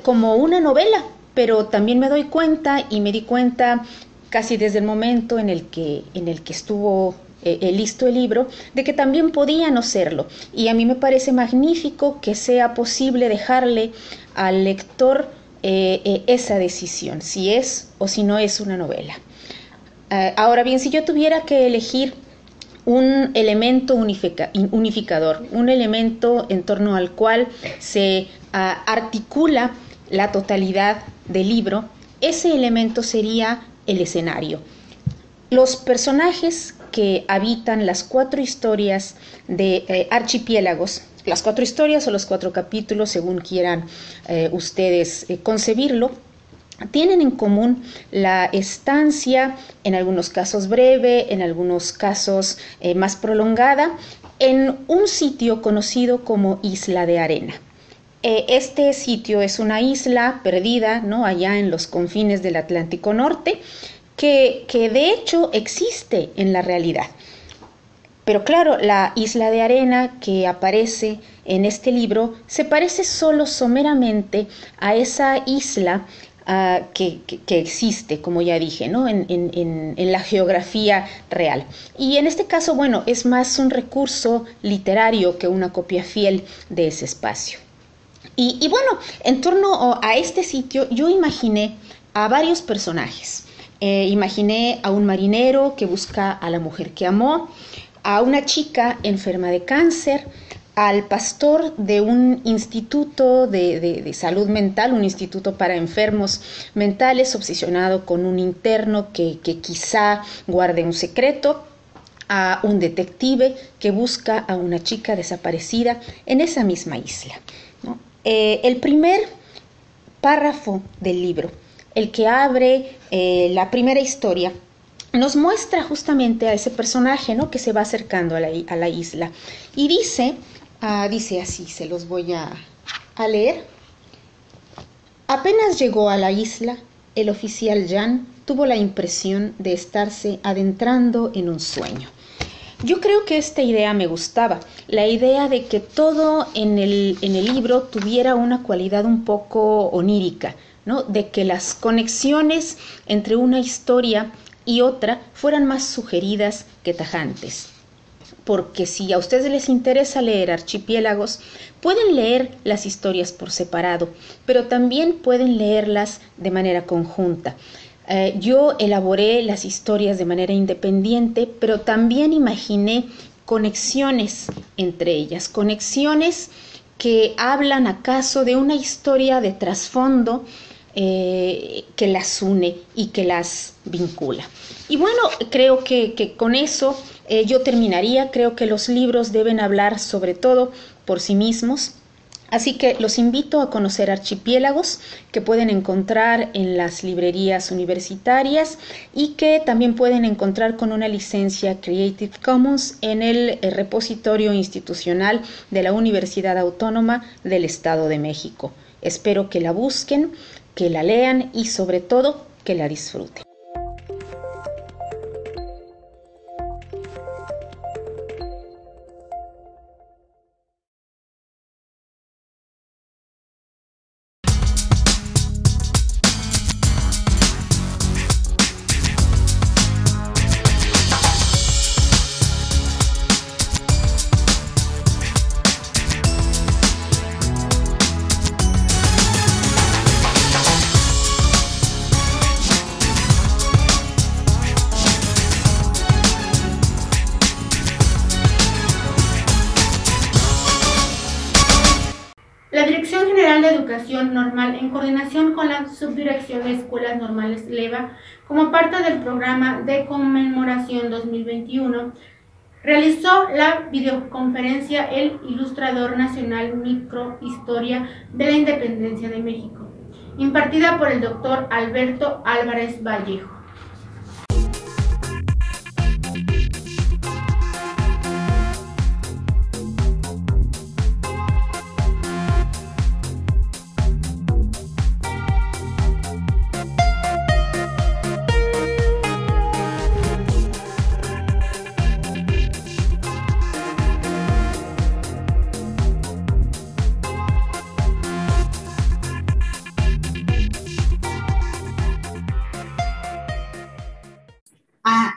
como una novela, pero también me doy cuenta y me di cuenta casi desde el momento en el que estuvo listo el libro, de que también podía no serlo. Y a mí me parece magnífico que sea posible dejarle al lector esa decisión, si es o si no es una novela. Ahora bien, si yo tuviera que elegir un elemento unificador, un elemento en torno al cual se articula la totalidad del libro, ese elemento sería el escenario. Los personajes que habitan las 4 historias de Archipiélagos, las 4 historias o los 4 capítulos, según quieran ustedes concebirlo, tienen en común la estancia, en algunos casos breve, en algunos casos más prolongada, en un sitio conocido como Isla de Arena. Este sitio es una isla perdida, ¿no?, allá en los confines del Atlántico Norte, que de hecho existe en la realidad. Pero claro, la Isla de Arena que aparece en este libro se parece solo someramente a esa isla que existe, como ya dije, ¿no? en la geografía real. Y en este caso, bueno, es más un recurso literario que una copia fiel de ese espacio. Y bueno, en torno a este sitio yo imaginé a varios personajes. Imaginé a un marinero que busca a la mujer que amó, a una chica enferma de cáncer, al pastor de un instituto de salud mental, un instituto para enfermos mentales, obsesionado con un interno que quizá guarde un secreto, a un detective que busca a una chica desaparecida en esa misma isla, ¿no? El primer párrafo del libro, el que abre la primera historia, nos muestra justamente a ese personaje, ¿no?, que se va acercando a la isla. Y dice así, se los voy a leer. Apenas llegó a la isla, el oficial Jan tuvo la impresión de estarse adentrando en un sueño. Yo creo que esta idea me gustaba, la idea de que todo en el libro tuviera una cualidad un poco onírica, ¿no?, de que las conexiones entre una historia y otra fueran más sugeridas que tajantes. Porque si a ustedes les interesa leer Archipiélagos, pueden leer las historias por separado, pero también pueden leerlas de manera conjunta. Yo elaboré las historias de manera independiente, pero también imaginé conexiones entre ellas, conexiones que hablan acaso de una historia de trasfondo que las une y que las vincula. Y bueno, creo que con eso yo terminaría. Creo que los libros deben hablar sobre todo por sí mismos. Así que los invito a conocer Archipiélagos, que pueden encontrar en las librerías universitarias y que también pueden encontrar con una licencia Creative Commons en el repositorio institucional de la Universidad Autónoma del Estado de México. Espero que la busquen, que la lean y sobre todo que la disfruten. La Dirección General de Educación Normal, en coordinación con la Subdirección de Escuelas Normales LEVA, como parte del programa de conmemoración 2021, realizó la videoconferencia El Ilustrador Nacional Microhistoria de la Independencia de México, impartida por el doctor Alberto Álvarez Vallejo.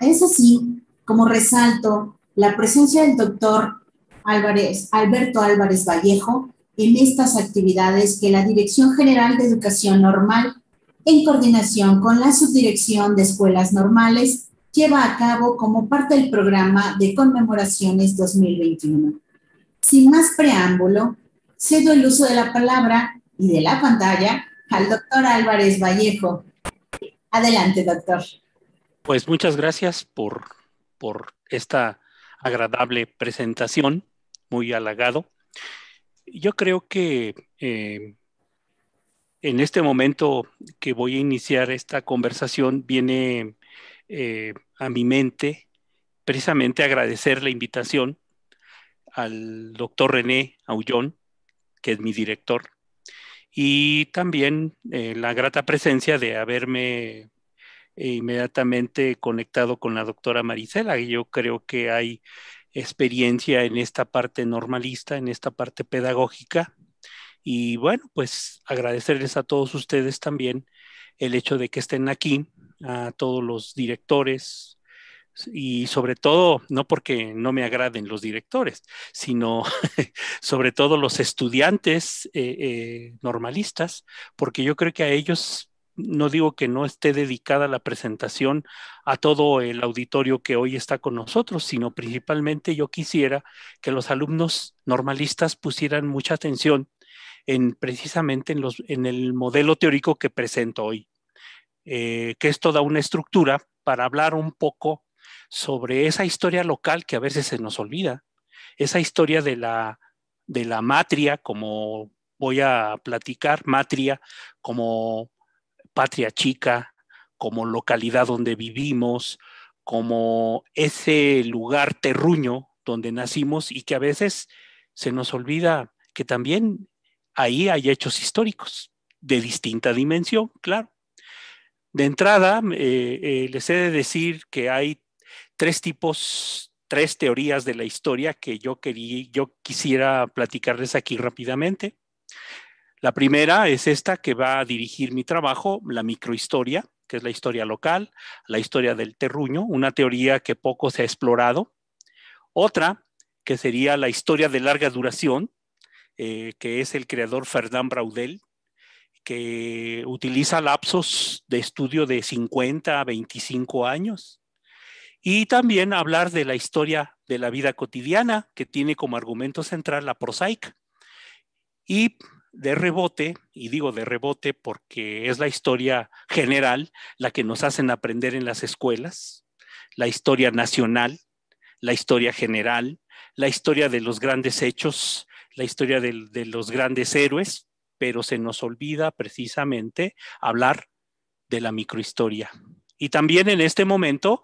Eso sí, como resalto, la presencia del doctor Alberto Álvarez Vallejo en estas actividades que la Dirección General de Educación Normal, en coordinación con la Subdirección de Escuelas Normales, lleva a cabo como parte del programa de conmemoraciones 2021. Sin más preámbulo, cedo el uso de la palabra y de la pantalla al doctor Álvarez Vallejo. Adelante, doctor. Pues muchas gracias por esta agradable presentación, muy halagado. Yo creo que en este momento que voy a iniciar esta conversación viene a mi mente precisamente agradecer la invitación al doctor René Aullón, que es mi director, y también la grata presencia de haberme inmediatamente conectado con la doctora Marisela. Y yo creo que hay experiencia en esta parte normalista, en esta parte pedagógica. Y bueno, pues agradecerles a todos ustedes también el hecho de que estén aquí, a todos los directores, y sobre todo, no porque no me agraden los directores, sino sobre todo los estudiantes normalistas, porque yo creo que a ellos, no digo que no esté dedicada la presentación a todo el auditorio que hoy está con nosotros, sino principalmente yo quisiera que los alumnos normalistas pusieran mucha atención precisamente en el modelo teórico que presento hoy, que es toda una estructura para hablar un poco sobre esa historia local que a veces se nos olvida, esa historia de la matria, como voy a platicar, matria como patria chica, como localidad donde vivimos, como ese lugar terruño donde nacimos y que a veces se nos olvida que también ahí hay hechos históricos de distinta dimensión, claro. De entrada, les he de decir que hay tres teorías de la historia que yo quisiera platicarles aquí rápidamente. La primera es esta que va a dirigir mi trabajo, la microhistoria, que es la historia local, la historia del terruño, una teoría que poco se ha explorado. Otra, que sería la historia de larga duración, que es el creador Fernand Braudel, que utiliza lapsos de estudio de 50 a 25 años. Y también hablar de la historia de la vida cotidiana, que tiene como argumento central la prosaica. Y de rebote, y digo de rebote porque es la historia general, la que nos hacen aprender en las escuelas, la historia nacional, la historia general, la historia de los grandes hechos, la historia de los grandes héroes, pero se nos olvida precisamente hablar de la microhistoria. Y también en este momento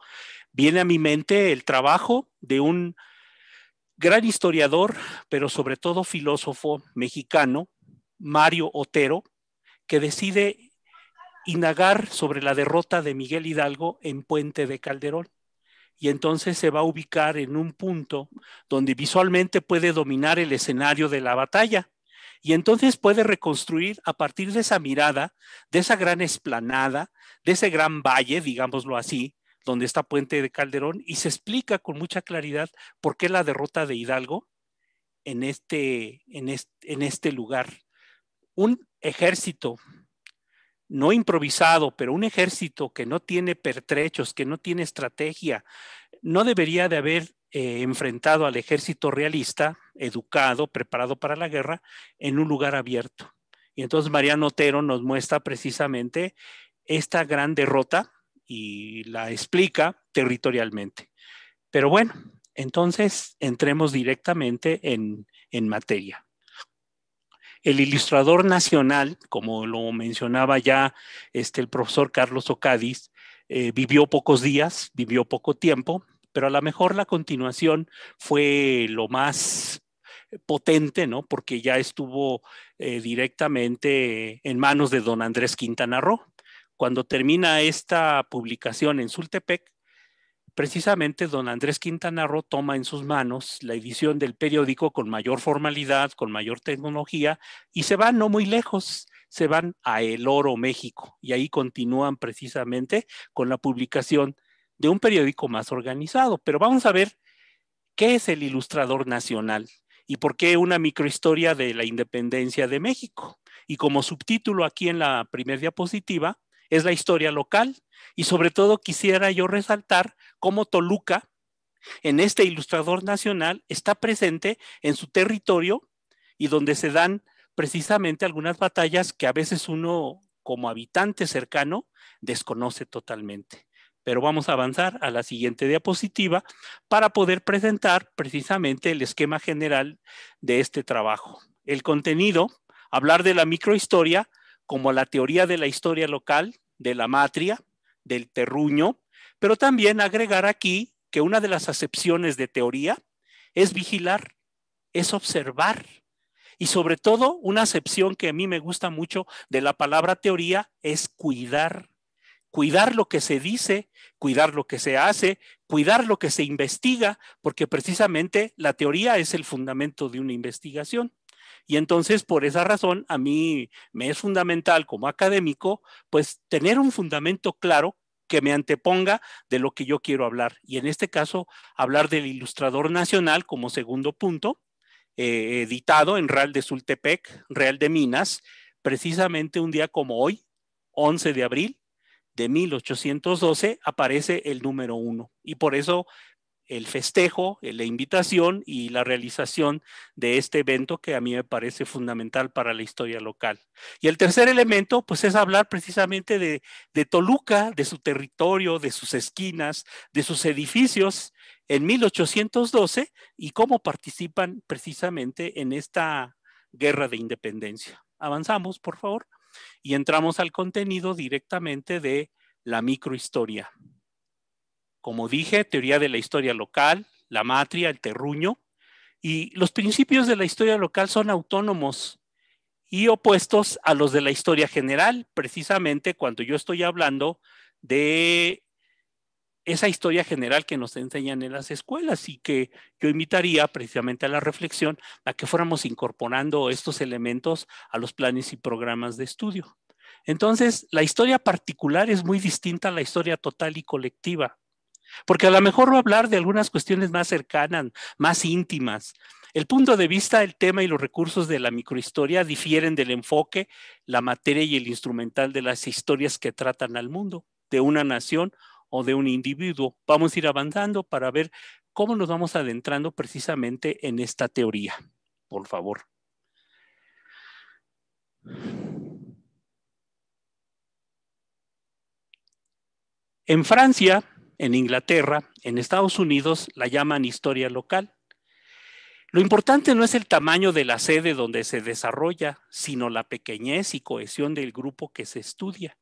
viene a mi mente el trabajo de un gran historiador, pero sobre todo filósofo mexicano, Mario Otero, que decide indagar sobre la derrota de Miguel Hidalgo en Puente de Calderón. Y entonces se va a ubicar en un punto donde visualmente puede dominar el escenario de la batalla. Y entonces puede reconstruir a partir de esa mirada, de esa gran explanada, de ese gran valle, digámoslo así, donde está Puente de Calderón, y se explica con mucha claridad por qué la derrota de Hidalgo en este lugar. Un ejército no improvisado, pero un ejército que no tiene pertrechos, que no tiene estrategia, no debería de haber enfrentado al ejército realista, educado, preparado para la guerra, en un lugar abierto. Y entonces Mariano Otero nos muestra precisamente esta gran derrota y la explica territorialmente. Pero bueno, entonces entremos directamente en materia. El ilustrador nacional, como lo mencionaba ya el profesor Carlos Ocadiz, vivió pocos días, vivió poco tiempo, pero a lo mejor la continuación fue lo más potente, ¿no? Porque ya estuvo directamente en manos de don Andrés Quintana Roo. Cuando termina esta publicación en Sultepec, precisamente don Andrés Quintana Roo toma en sus manos la edición del periódico con mayor formalidad, con mayor tecnología, y se van no muy lejos, se van a El Oro, México, y ahí continúan precisamente con la publicación de un periódico más organizado. Pero vamos a ver qué es el ilustrador nacional y por qué una microhistoria de la independencia de México. Y como subtítulo aquí en la primera diapositiva es la historia local. Y sobre todo quisiera yo resaltar cómo Toluca, en este ilustrador nacional, está presente en su territorio y donde se dan precisamente algunas batallas que a veces uno, como habitante cercano, desconoce totalmente. Pero vamos a avanzar a la siguiente diapositiva para poder presentar precisamente el esquema general de este trabajo. El contenido, hablar de la microhistoria como la teoría de la historia local, de la matria, del terruño, pero también agregar aquí que una de las acepciones de teoría es vigilar, es observar, y sobre todo una acepción que a mí me gusta mucho de la palabra teoría es cuidar. Cuidar lo que se dice, cuidar lo que se hace, cuidar lo que se investiga, porque precisamente la teoría es el fundamento de una investigación. Y entonces, por esa razón, a mí me es fundamental como académico, pues tener un fundamento claro que me anteponga de lo que yo quiero hablar. Y en este caso, hablar del Ilustrador Nacional como segundo punto, editado en Real de Sultepec, Real de Minas, precisamente un día como hoy, 11 de abril de 1812, aparece el número 1. Y por eso el festejo, la invitación y la realización de este evento que a mí me parece fundamental para la historia local. Y el tercer elemento, pues es hablar precisamente de Toluca, de su territorio, de sus esquinas, de sus edificios en 1812 y cómo participan precisamente en esta guerra de independencia. Avanzamos, por favor, y entramos al contenido directamente de la microhistoria. Como dije, teoría de la historia local, la matria, el terruño, y los principios de la historia local son autónomos y opuestos a los de la historia general, precisamente cuando yo estoy hablando de esa historia general que nos enseñan en las escuelas y que yo invitaría precisamente a la reflexión a que fuéramos incorporando estos elementos a los planes y programas de estudio. Entonces, la historia particular es muy distinta a la historia total y colectiva. Porque a lo mejor va a hablar de algunas cuestiones más cercanas, más íntimas. El punto de vista, el tema y los recursos de la microhistoria difieren del enfoque, la materia y el instrumental de las historias que tratan al mundo, de una nación o de un individuo. Vamos a ir avanzando para ver cómo nos vamos adentrando precisamente en esta teoría. Por favor. En Francia, en Inglaterra, en Estados Unidos, la llaman historia local. Lo importante no es el tamaño de la sede donde se desarrolla, sino la pequeñez y cohesión del grupo que se estudia,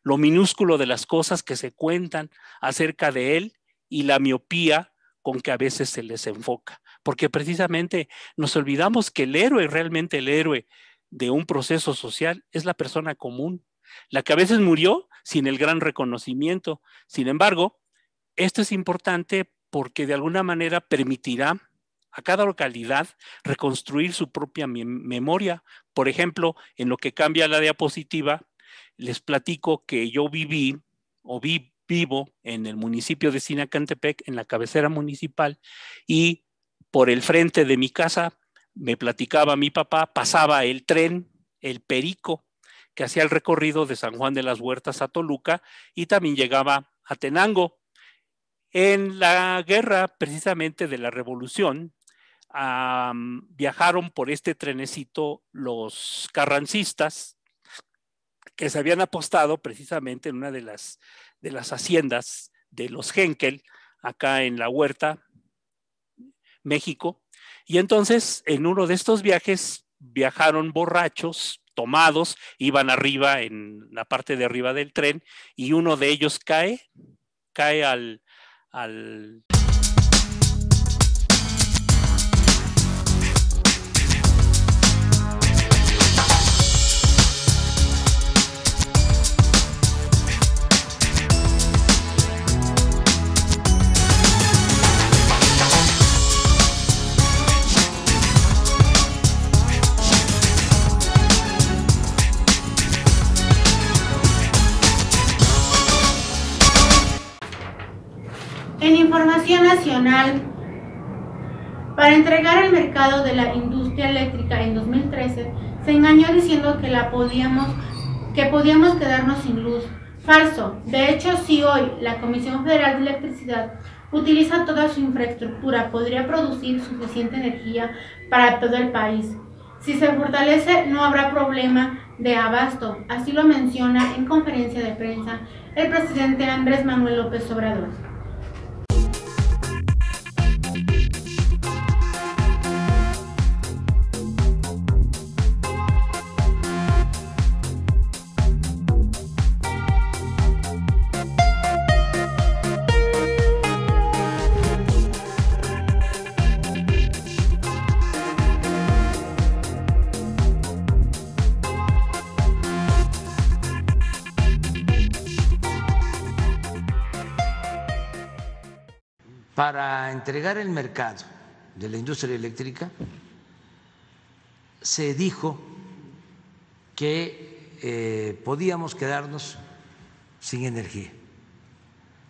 lo minúsculo de las cosas que se cuentan acerca de él y la miopía con que a veces se les enfoca. Porque precisamente nos olvidamos que realmente el héroe de un proceso social es la persona común, la que a veces murió sin el gran reconocimiento. Sin embargo, esto es importante porque de alguna manera permitirá a cada localidad reconstruir su propia memoria. Por ejemplo, en lo que cambia la diapositiva, les platico que yo vivo en el municipio de Sinacantepec, en la cabecera municipal, y por el frente de mi casa, me platicaba mi papá, pasaba el tren, el Perico, que hacía el recorrido de San Juan de las Huertas a Toluca y también llegaba a Tenango. En la guerra precisamente de la Revolución, viajaron por este trenecito los carrancistas que se habían apostado precisamente en una de las haciendas de los Henkel, acá en la Huerta, México. Y entonces en uno de estos viajes viajaron borrachos, tomados, iban arriba en la parte de arriba del tren y uno de ellos cae al En información nacional, para entregar al mercado de la industria eléctrica en 2013, se engañó diciendo que podíamos quedarnos sin luz. Falso. De hecho, si hoy la Comisión Federal de Electricidad utiliza toda su infraestructura, podría producir suficiente energía para todo el país. Si se fortalece, no habrá problema de abasto. Así lo menciona en conferencia de prensa el presidente Andrés Manuel López Obrador. Para entregar el mercado de la industria eléctrica se dijo que podíamos quedarnos sin energía,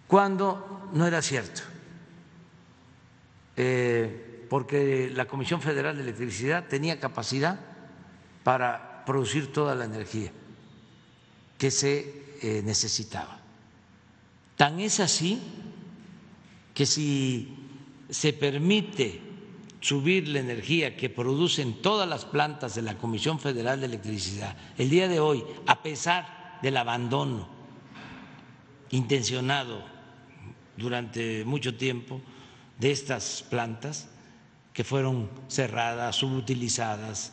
cuando no era cierto, porque la Comisión Federal de Electricidad tenía capacidad para producir toda la energía que se necesitaba. Tan es así que si se permite subir la energía que producen todas las plantas de la Comisión Federal de Electricidad el día de hoy, a pesar del abandono intencionado durante mucho tiempo de estas plantas que fueron cerradas, subutilizadas,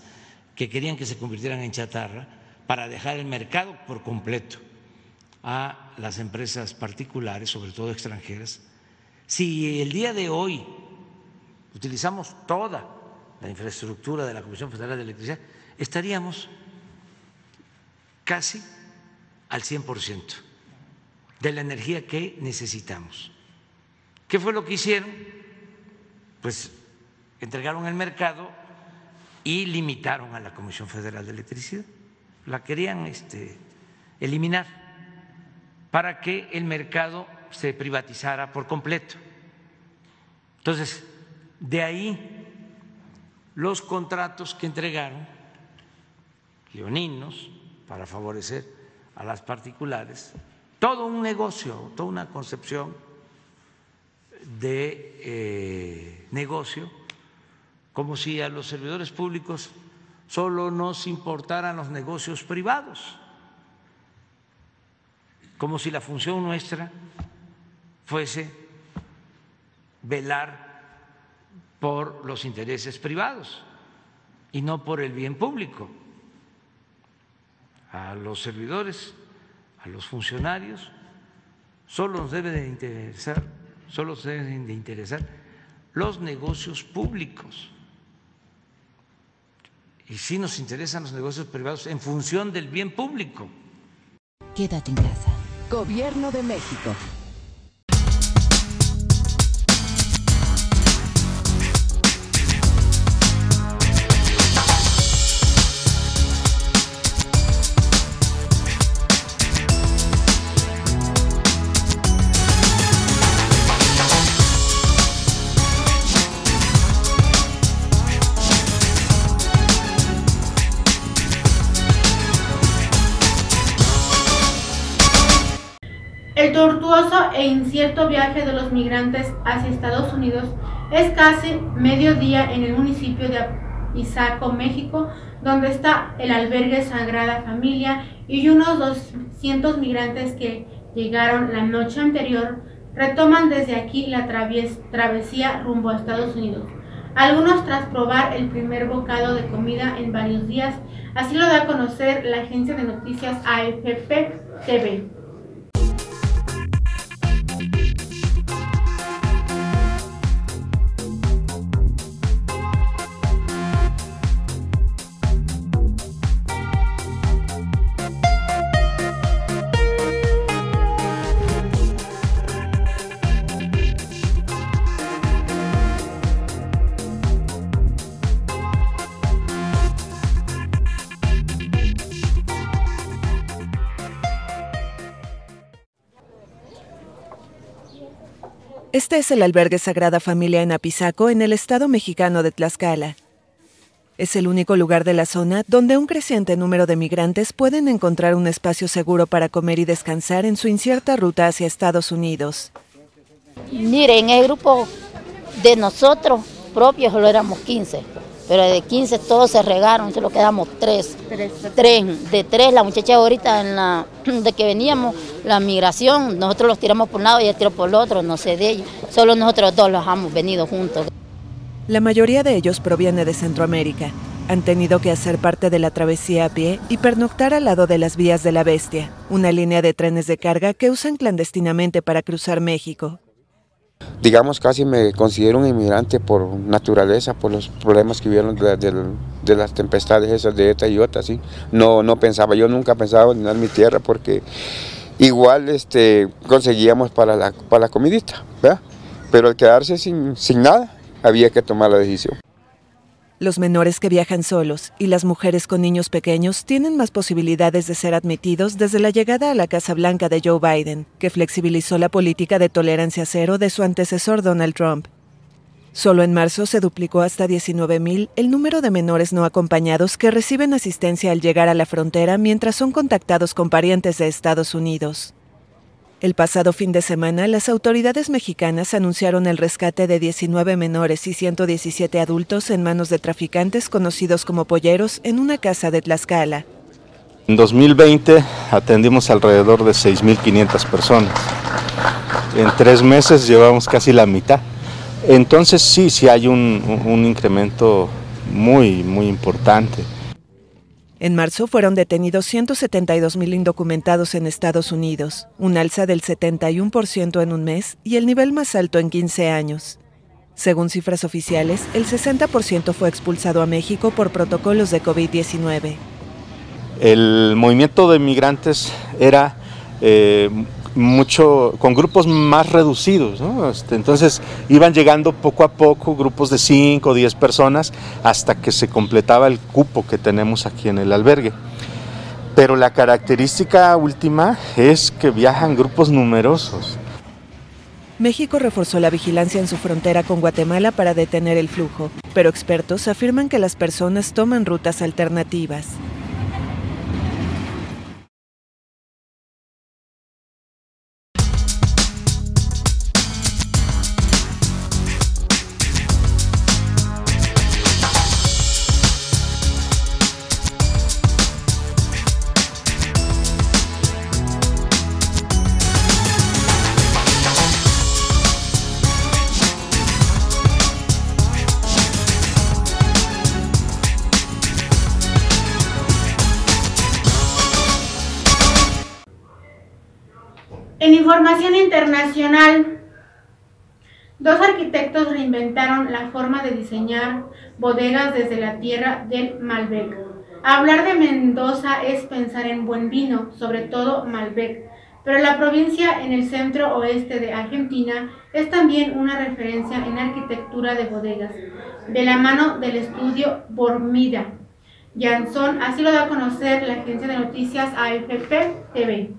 que querían que se convirtieran en chatarra para dejar el mercado por completo a las empresas particulares, sobre todo extranjeras. Si el día de hoy utilizamos toda la infraestructura de la Comisión Federal de Electricidad, estaríamos casi al 100% de la energía que necesitamos. ¿Qué fue lo que hicieron? Pues entregaron el mercado y limitaron a la Comisión Federal de Electricidad. La querían eliminar para que el mercado se privatizara por completo. Entonces, de ahí los contratos que entregaron leoninos para favorecer a las particulares, todo un negocio, toda una concepción de negocio, como si a los servidores públicos solo nos importaran los negocios privados, como si la función nuestra fuese velar por los intereses privados y no por el bien público. A los servidores, a los funcionarios, solo nos deben de interesar los negocios públicos. Y sí nos interesan los negocios privados en función del bien público. Quédate en casa. Gobierno de México. El tortuoso e incierto viaje de los migrantes hacia Estados Unidos es casi mediodía en el municipio de Apizaco, México, donde está el albergue Sagrada Familia, y unos 200 migrantes que llegaron la noche anterior retoman desde aquí la travesía rumbo a Estados Unidos. Algunos tras probar el primer bocado de comida en varios días, así lo da a conocer la agencia de noticias AFP TV. Este es el albergue Sagrada Familia en Apizaco, en el estado mexicano de Tlaxcala. Es el único lugar de la zona donde un creciente número de migrantes pueden encontrar un espacio seguro para comer y descansar en su incierta ruta hacia Estados Unidos. Miren, el grupo de nosotros propios solo éramos 15, pero de 15 todos se regaron, solo quedamos 3. De 3, la muchacha ahorita de que veníamos, la migración, nosotros los tiramos por un lado y ella tiró por el otro, no sé de ellos, solo nosotros dos los hemos venido juntos. La mayoría de ellos proviene de Centroamérica. Han tenido que hacer parte de la travesía a pie y pernoctar al lado de las Vías de la Bestia, una línea de trenes de carga que usan clandestinamente para cruzar México. Digamos, casi me considero un inmigrante por naturaleza, por los problemas que hubieron de las tempestades esas de ETA y OTA, ¿sí? No pensaba, yo nunca pensaba en mi tierra porque igual conseguíamos para la comidita, ¿verdad? Pero al quedarse sin nada, había que tomar la decisión. Los menores que viajan solos y las mujeres con niños pequeños tienen más posibilidades de ser admitidos desde la llegada a la Casa Blanca de Joe Biden, que flexibilizó la política de tolerancia cero de su antecesor Donald Trump. Solo en marzo se duplicó hasta 19,000 el número de menores no acompañados que reciben asistencia al llegar a la frontera mientras son contactados con parientes de Estados Unidos. El pasado fin de semana, las autoridades mexicanas anunciaron el rescate de 19 menores y 117 adultos en manos de traficantes conocidos como polleros en una casa de Tlaxcala. En 2020 atendimos alrededor de 6,500 personas. En 3 meses llevamos casi la mitad. Entonces sí hay un incremento muy importante. En marzo fueron detenidos 172,000 indocumentados en Estados Unidos, un alza del 71% en un mes y el nivel más alto en 15 años. Según cifras oficiales, el 60% fue expulsado a México por protocolos de COVID-19. El movimiento de migrantes era mucho con grupos más reducidos, ¿no? Entonces iban llegando poco a poco grupos de 5 o 10 personas hasta que se completaba el cupo que tenemos aquí en el albergue. Pero la característica última es que viajan grupos numerosos. México reforzó la vigilancia en su frontera con Guatemala para detener el flujo, pero expertos afirman que las personas toman rutas alternativas. En información internacional, 2 arquitectos reinventaron la forma de diseñar bodegas desde la tierra del Malbec. Hablar de Mendoza es pensar en buen vino, sobre todo Malbec, pero la provincia en el centro oeste de Argentina es también una referencia en arquitectura de bodegas, de la mano del estudio Bormida Jansson, así lo da a conocer la agencia de noticias AFP TV.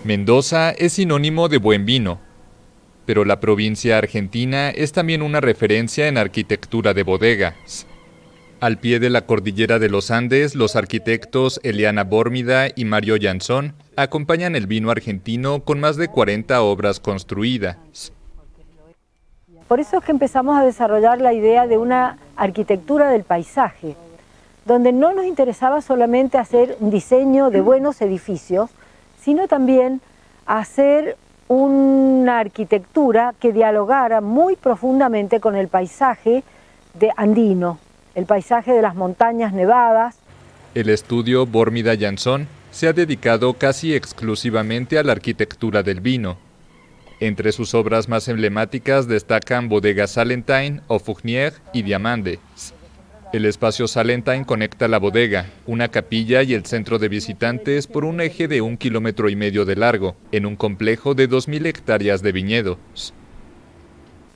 Mendoza es sinónimo de buen vino, pero la provincia argentina es también una referencia en arquitectura de bodegas. Al pie de la cordillera de los Andes, los arquitectos Eliana Bormida y Mario Jansson acompañan el vino argentino con más de 40 obras construidas. Por eso es que empezamos a desarrollar la idea de una arquitectura del paisaje, donde no nos interesaba solamente hacer un diseño de buenos edificios, sino también hacer una arquitectura que dialogara muy profundamente con el paisaje andino, el paisaje de las montañas nevadas. El estudio Bormida Jansson se ha dedicado casi exclusivamente a la arquitectura del vino. Entre sus obras más emblemáticas destacan Bodega Salentine, Aufugnier y Diamande. El espacio Salentine conecta la bodega, una capilla y el centro de visitantes por un eje de 1,5 kilómetros de largo, en un complejo de 2,000 hectáreas de viñedos.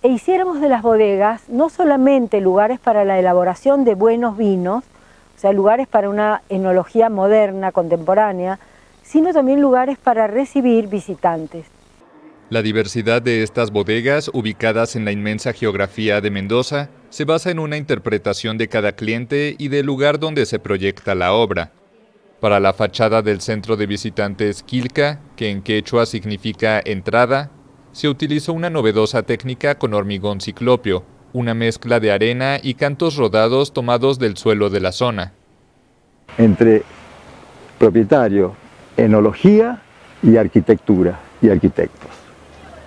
E hiciéramos de las bodegas no solamente lugares para la elaboración de buenos vinos, o sea, lugares para una enología moderna, contemporánea, sino también lugares para recibir visitantes. La diversidad de estas bodegas, ubicadas en la inmensa geografía de Mendoza, se basa en una interpretación de cada cliente y del lugar donde se proyecta la obra. Para la fachada del centro de visitantes Quilca, que en quechua significa entrada, se utilizó una novedosa técnica con hormigón ciclópeo, una mezcla de arena y cantos rodados tomados del suelo de la zona. Entre propietario, enología y arquitectura y arquitectos.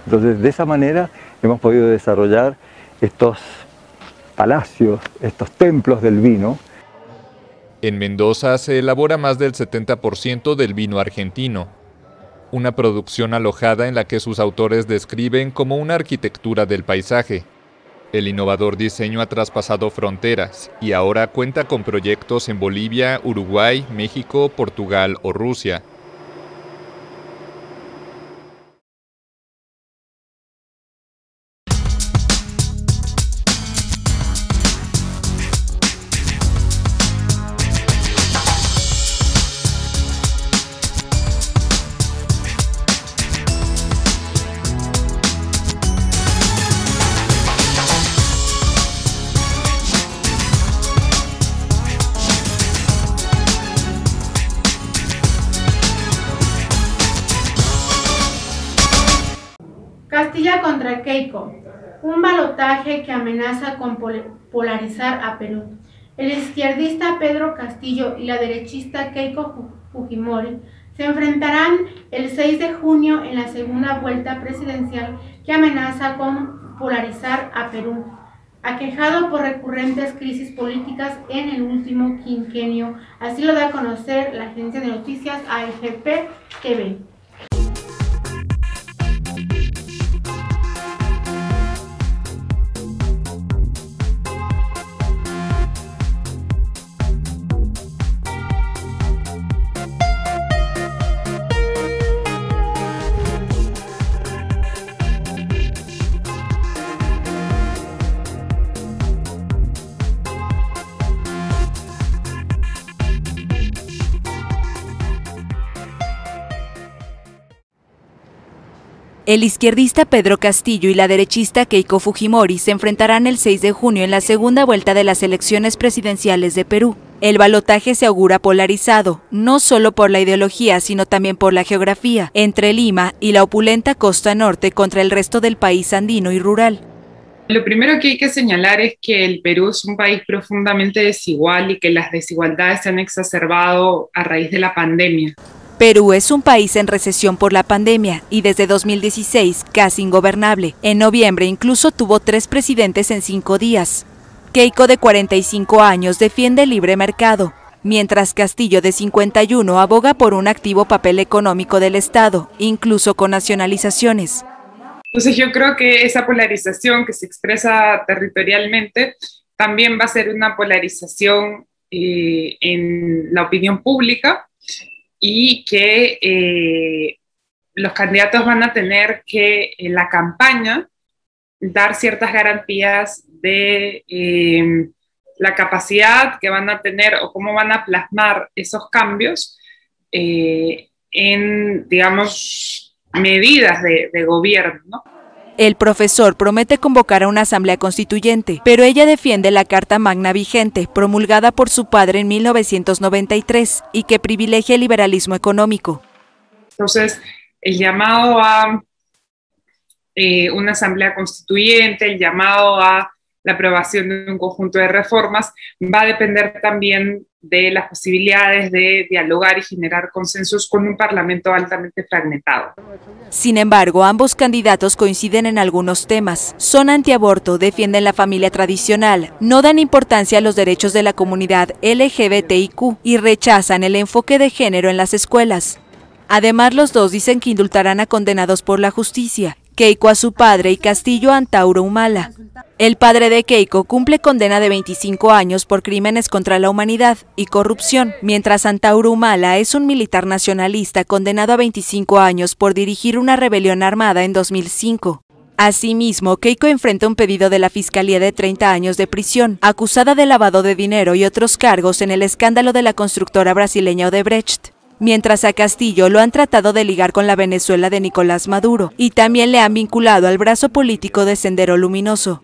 Entonces, de esa manera hemos podido desarrollar estos palacios, estos templos del vino. En Mendoza se elabora más del 70% del vino argentino, una producción alojada en la que sus autores describen como una arquitectura del paisaje. El innovador diseño ha traspasado fronteras y ahora cuenta con proyectos en Bolivia, Uruguay, México, Portugal o Rusia. Castilla contra Keiko, un balotaje que amenaza con polarizar a Perú. El izquierdista Pedro Castillo y la derechista Keiko Fujimori se enfrentarán el 6 de junio en la segunda vuelta presidencial que amenaza con polarizar a Perú, aquejado por recurrentes crisis políticas en el último quinquenio. Así lo da a conocer la agencia de noticias AFP TV. El izquierdista Pedro Castillo y la derechista Keiko Fujimori se enfrentarán el 6 de junio en la segunda vuelta de las elecciones presidenciales de Perú. El balotaje se augura polarizado, no solo por la ideología, sino también por la geografía, entre Lima y la opulenta costa norte contra el resto del país andino y rural. Lo primero que hay que señalar es que el Perú es un país profundamente desigual y que las desigualdades se han exacerbado a raíz de la pandemia. Perú es un país en recesión por la pandemia y desde 2016 casi ingobernable. En noviembre incluso tuvo 3 presidentes en 5 días. Keiko, de 45 años, defiende el libre mercado, mientras Castillo, de 51, aboga por un activo papel económico del Estado, incluso con nacionalizaciones. Entonces yo creo que esa polarización que se expresa territorialmente también va a ser una polarización en la opinión pública, y que los candidatos van a tener que en la campaña dar ciertas garantías de la capacidad que van a tener o cómo van a plasmar esos cambios en, digamos, medidas de gobierno, ¿no? El profesor promete convocar a una asamblea constituyente, pero ella defiende la Carta Magna vigente, promulgada por su padre en 1993 y que privilegia el liberalismo económico. Entonces, el llamado a una asamblea constituyente, el llamado a la aprobación de un conjunto de reformas, va a depender también de las posibilidades de dialogar y generar consensos con un parlamento altamente fragmentado. Sin embargo, ambos candidatos coinciden en algunos temas. Son antiaborto, defienden la familia tradicional, no dan importancia a los derechos de la comunidad LGBTIQ y rechazan el enfoque de género en las escuelas. Además, los dos dicen que indultarán a condenados por la justicia, Keiko a su padre y Castillo a Antauro Humala. El padre de Keiko cumple condena de 25 años por crímenes contra la humanidad y corrupción, mientras Antauro Humala es un militar nacionalista condenado a 25 años por dirigir una rebelión armada en 2005. Asimismo, Keiko enfrenta un pedido de la Fiscalía de 30 años de prisión, acusada de lavado de dinero y otros cargos en el escándalo de la constructora brasileña Odebrecht. Mientras a Castillo lo han tratado de ligar con la Venezuela de Nicolás Maduro y también le han vinculado al brazo político de Sendero Luminoso.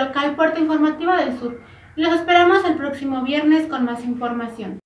local Puerta Informativa del Sur. Los esperamos el próximo viernes con más información.